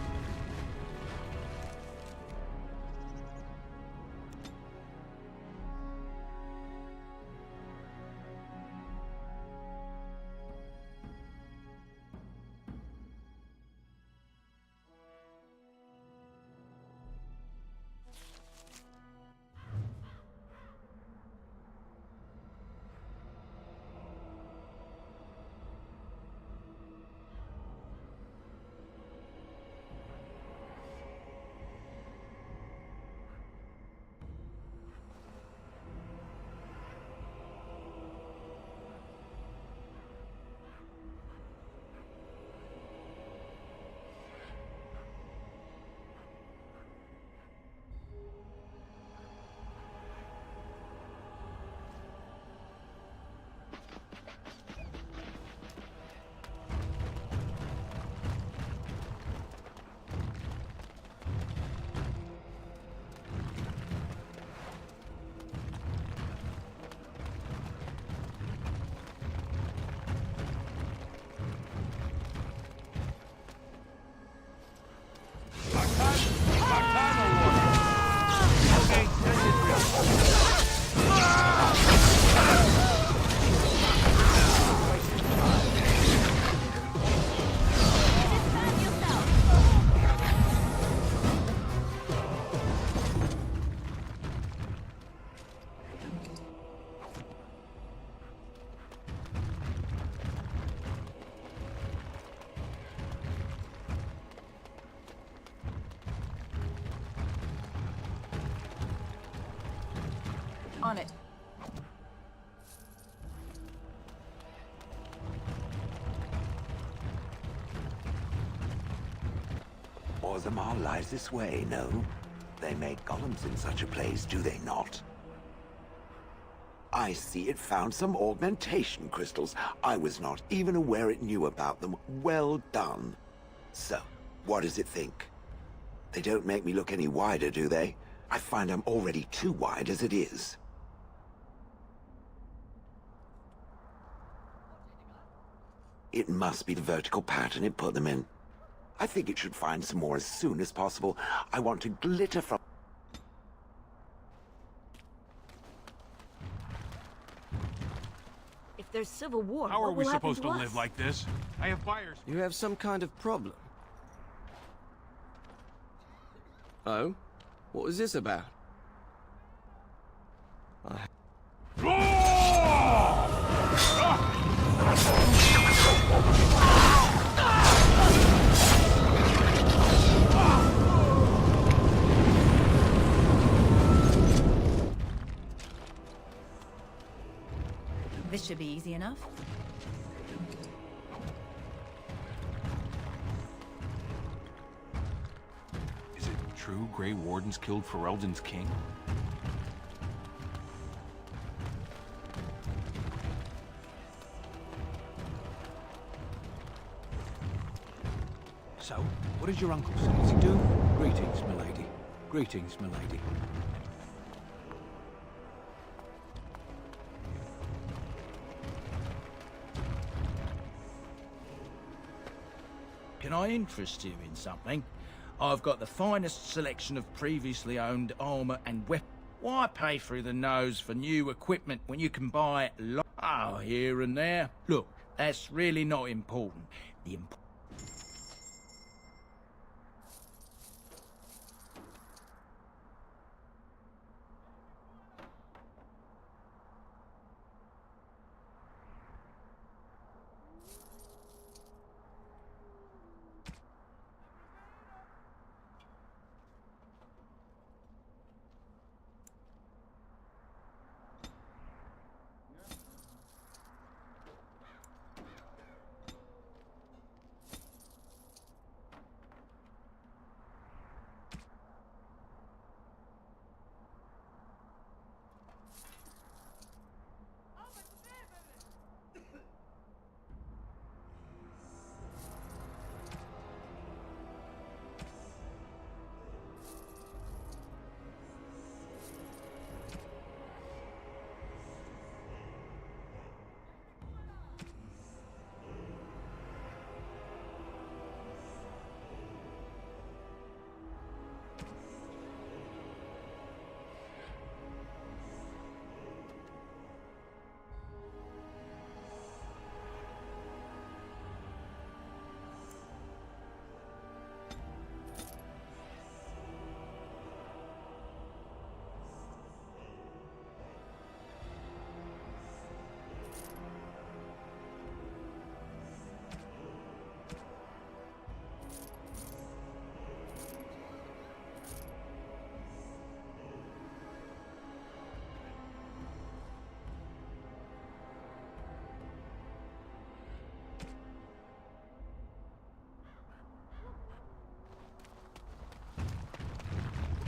On it. Orzammar lies this way, no? They make golems in such a place, do they not? I see it found some augmentation crystals. I was not even aware it knew about them. Well done. So, what does it think? They don't make me look any wider, do they? I find I'm already too wide as it is. It must be the vertical pattern it put them in. I think it should find some more as soon as possible. I want to glitter from... If there's civil war, How are what we will happen supposed to us? live like this? I have buyers. You have some kind of problem. Oh? What was this about? This should be easy enough. Is it true Grey Wardens killed Ferelden's king? So, what does your uncle say? Does he do? Greetings, milady. Greetings, milady. Can I interest you in something? I've got the finest selection of previously owned armor and weapons. Why pay through the nose for new equipment when you can buy here and there? Look, that's really not important. The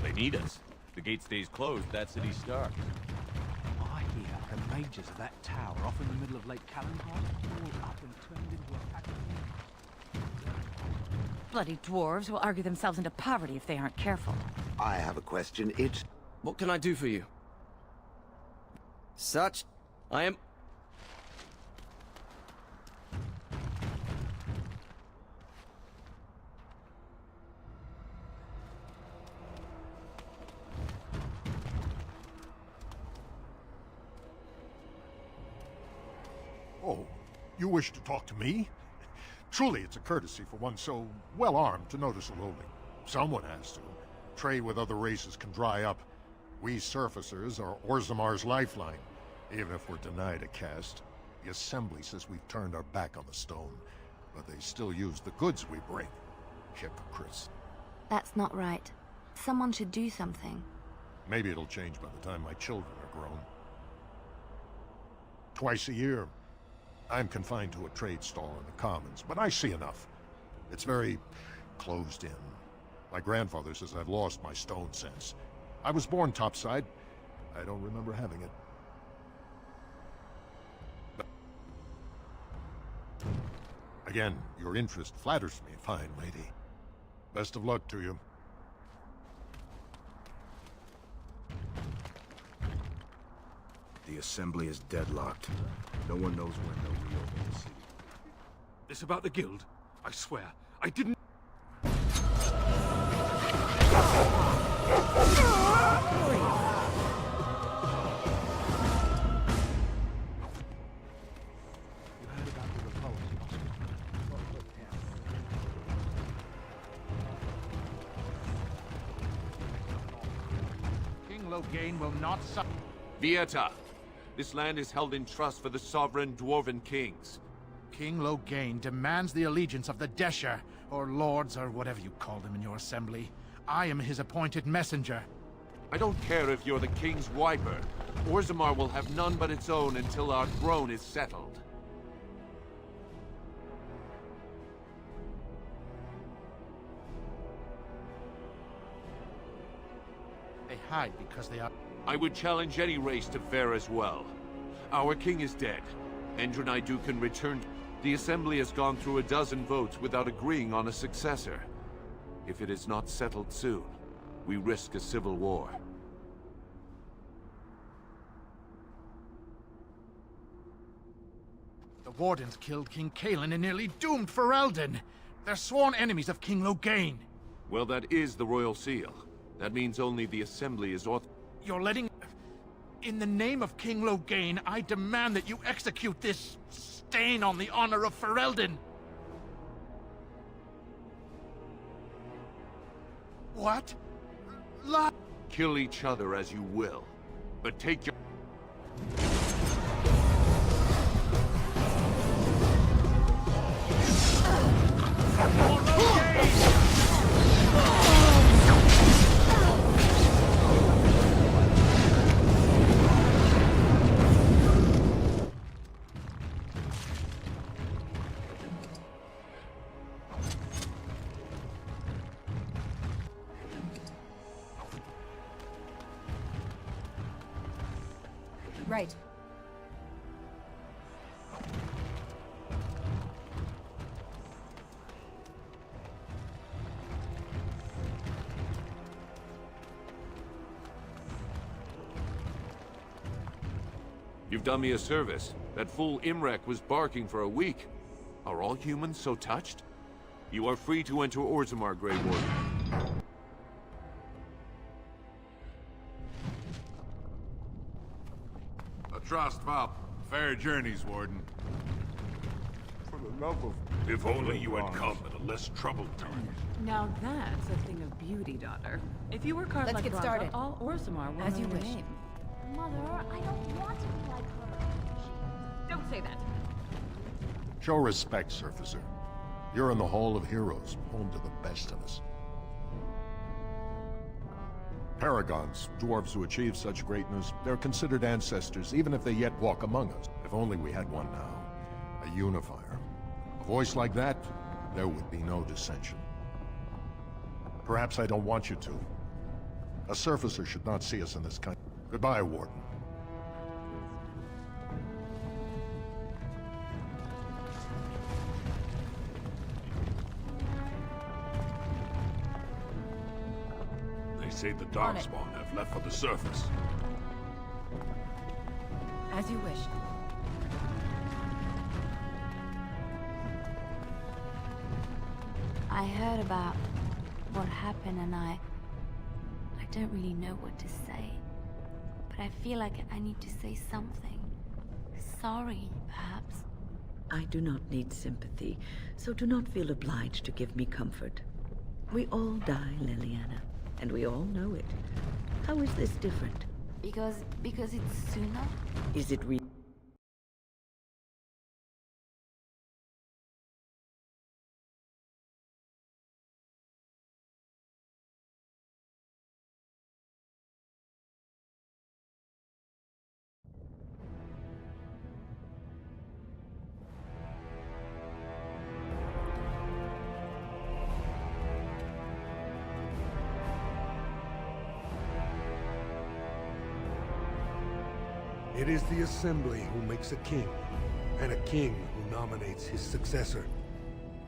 They need us. The gate stays closed, that city's starved. I hear the mages of that tower off in the middle of Lake Callanheart all up and turned into a pack of... Bloody dwarves will argue themselves into poverty if they aren't careful. I have a question. What can I do for you? Such... I am... Oh, you wish to talk to me? Truly, it's a courtesy for one so well-armed to notice a lowly. Someone has to. Trade with other races can dry up. We surfacers are Orzamar's lifeline. Even if we're denied a caste, the Assembly says we've turned our back on the stone, but they still use the goods we bring. Hypocrites. That's not right. Someone should do something. Maybe it'll change by the time my children are grown. Twice a year, I'm confined to a trade stall in the Commons, but I see enough. It's very closed in. My grandfather says I've lost my stone sense. I was born topside. I don't remember having it. But again, your interest flatters me, fine lady. Best of luck to you. The Assembly is deadlocked. No one knows when they'll reopen the city. This about the guild? I swear, I didn't... King Loghain will not suffer. Vieta! This land is held in trust for the sovereign dwarven kings. King Loghain demands the allegiance of the Desher, or lords, or whatever you call them in your assembly. I am his appointed messenger. I don't care if you're the king's wiper. Orzammar will have none but its own until our throne is settled. They hide because they are... I would challenge any race to fare as well. Our king is dead. Endronai Dukan returned. The Assembly has gone through a dozen votes without agreeing on a successor. If it is not settled soon, we risk a civil war. The Wardens killed King Cailan and nearly doomed Ferelden. They're sworn enemies of King Loghain. Well, that is the Royal Seal. That means only the Assembly is You're letting... In the name of King Loghain, I demand that you execute this stain on the honor of Ferelden. What? Kill each other as you will, but take your... Right. You've done me a service. That fool Imrek was barking for a week. Are all humans so touched? You are free to enter Orzammar, Grey Warden. Trust, Val. Fair journeys, Warden. For the love of... If only you had come at a less troubled time. Now that's a thing of beauty, daughter. If you were carved Let's like get Braga, started. all Orzammar will As know you your wish. name. Mother, I don't want to be like her. Don't say that. Show respect, Surfacer. You're in the Hall of Heroes, home to the best of us. Paragons, dwarves who achieve such greatness, they're considered ancestors, even if they yet walk among us. If only we had one now. A unifier. A voice like that, there would be no dissension. Perhaps I don't want you to. A Surfacer should not see us in this kind. Goodbye, Warden. They say the Darkspawn have left for the surface. As you wish. I heard about what happened and I don't really know what to say. But I feel like I need to say something. Sorry, perhaps. I do not need sympathy, so do not feel obliged to give me comfort. We all die, Leliana, and we all know it. How is this different? Because it's sooner? Is it real? It is the Assembly who makes a king, and a king who nominates his successor.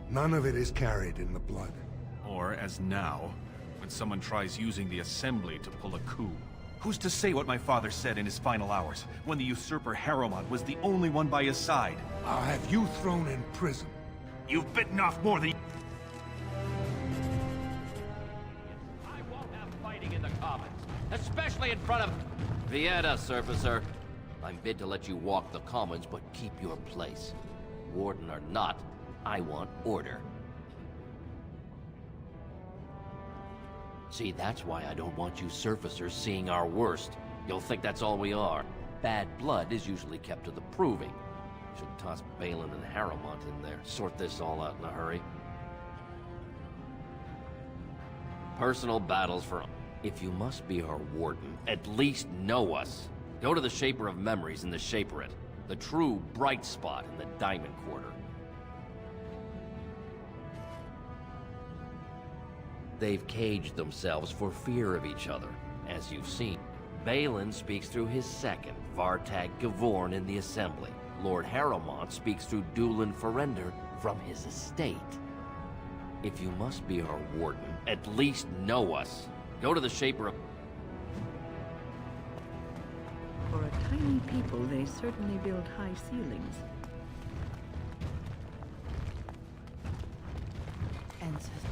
None of it is carried in the blood. Or, as now, when someone tries using the Assembly to pull a coup. Who's to say what my father said in his final hours, when the usurper Harrowmont was the only one by his side? I'll have you thrown in prison. You've bitten off more than... I won't have fighting in the Commons, especially in front of... Vieta, Surfacer. I'm bid to let you walk the Commons, but keep your place. Warden or not, I want order. See, that's why I don't want you Surfacers seeing our worst. You'll think that's all we are. Bad blood is usually kept to the proving. Should toss Balin and Harrowmont in there, sort this all out in a hurry. Personal battles for... If you must be our warden, at least know us. Go to the Shaper of Memories in the Shaperate, the true bright spot in the Diamond Quarter. They've caged themselves for fear of each other, as you've seen. Balin speaks through his second, Vartag Gavorn, in the Assembly. Lord Harrowmont speaks through Dulin Ferender from his estate. If you must be our warden, at least know us. Go to the Shaper of... For a tiny people, they certainly build high ceilings. ancestors.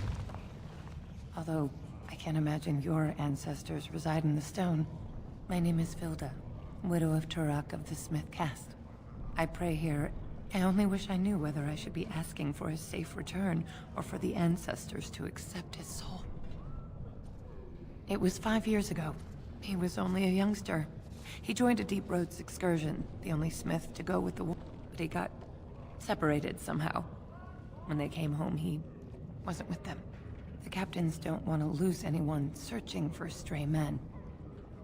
Although, I can't imagine your ancestors reside in the stone. My name is Vilda, widow of Turok of the Smith caste. I pray here. I only wish I knew whether I should be asking for his safe return, or for the ancestors to accept his soul. It was 5 years ago. He was only a youngster. He joined a Deep Roads excursion, the only Smith to go with the war, but he got separated somehow. When they came home, he wasn't with them. The captains don't want to lose anyone searching for stray men.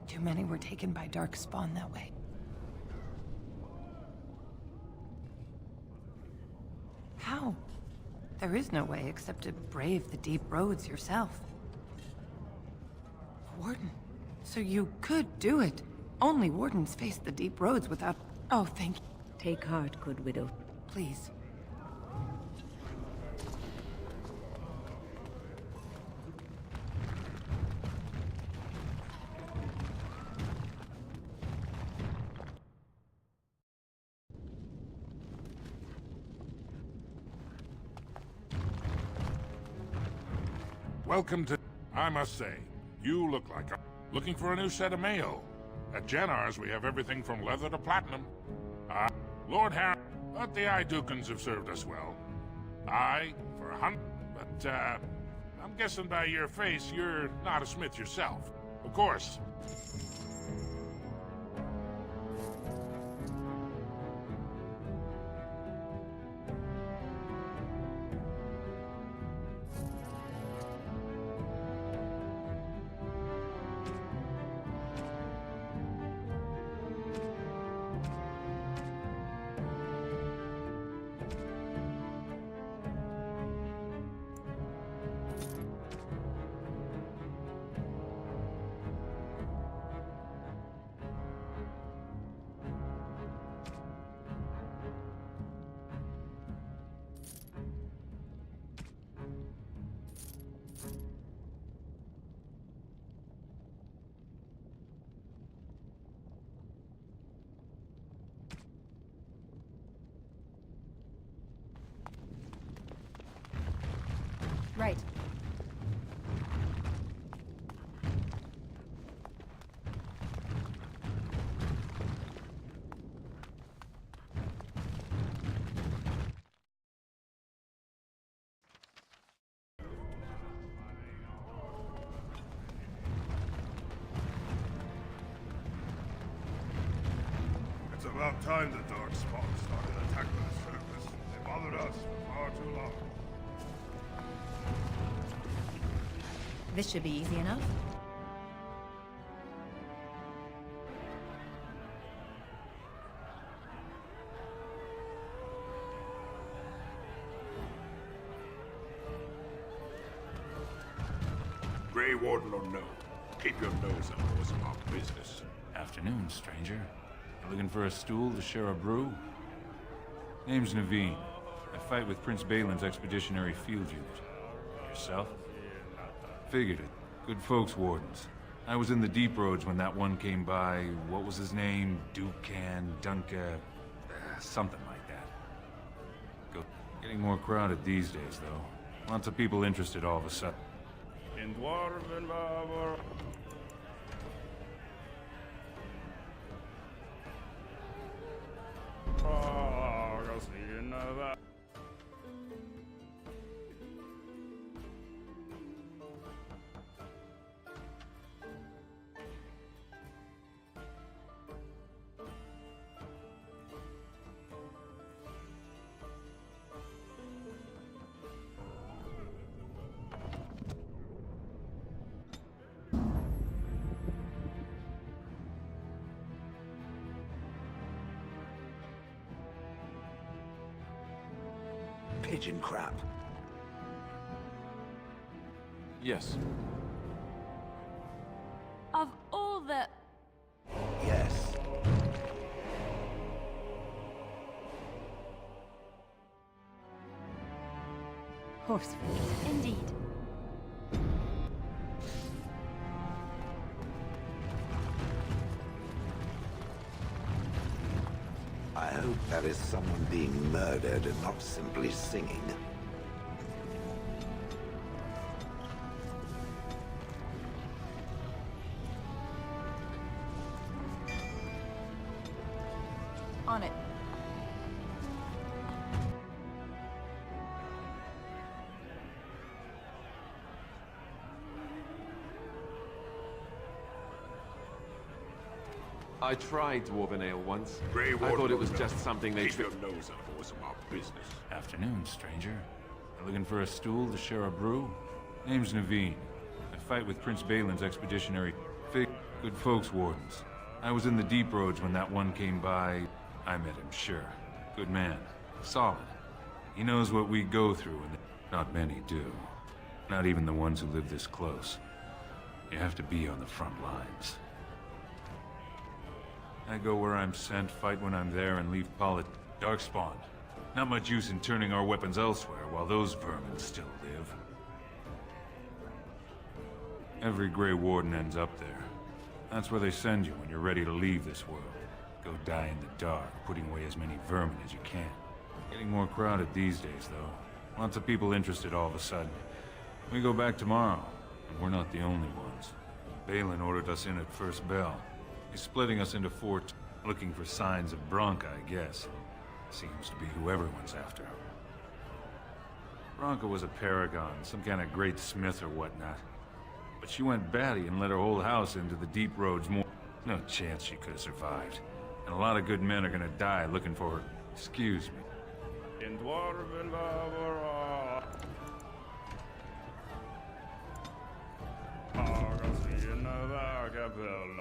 Too many were taken by Darkspawn that way. How? There is no way except to brave the Deep Roads yourself. Warden, so you could do it. Only wardens face the Deep Roads without... Oh, thank you. Take heart, good widow. Please. Welcome to... I must say, you look like a... Looking for a new set of mail. At Jennars, we have everything from leather to platinum. Lord Harry... But the Idukans have served us well. For a hunt... But, I'm guessing by your face, you're not a smith yourself. Of course. Right. It's about time the Darkspawn started attacking the surface. They bothered us for far too long. This should be easy enough. Grey Warden or no, keep your nose up for some our business. Afternoon, stranger. You looking for a stool to share a brew? Name's Naveen. I fight with Prince Balin's Expeditionary Field Unit. Yourself? Figured it. Good folks, Wardens. I was in the Deep Roads when that one came by. What was his name? Dunka... something like that. Getting more crowded these days, though. Lots of people interested all of a sudden. In Dwarven Barber. Pigeon crap. Yes. Of all the... Yes. Horse. Indeed. I hope that is someone being murdered and not simply singing. On it. I tried Dwarven Ale once. Grey I Warden thought it was knows just that. something they Keep your nose out of what's our business. Afternoon, stranger. You looking for a stool to share a brew? Name's Naveen. I fight with Prince Balin's expeditionary... Good folks, Wardens. I was in the Deep Roads when that one came by. I met him, sure. Good man. Solid. He knows what we go through, and not many do. Not even the ones who live this close. You have to be on the front lines. I go where I'm sent, fight when I'm there, and leave Darkspawn. Not much use in turning our weapons elsewhere while those vermin still live. Every Grey Warden ends up there. That's where they send you when you're ready to leave this world. Go die in the dark, putting away as many vermin as you can. Getting more crowded these days, though. Lots of people interested all of a sudden. We go back tomorrow, and we're not the only ones. Balin ordered us in at first bell. He's splitting us into 4, looking for signs of Branka, I guess. Seems to be who everyone's after. Branka was a paragon, some kind of great smith or whatnot. But she went batty and let her whole house into the Deep Roads more. No chance she could have survived. And a lot of good men are gonna die looking for her. Excuse me. In Dwarven Lavora. Argos in the Vagabell,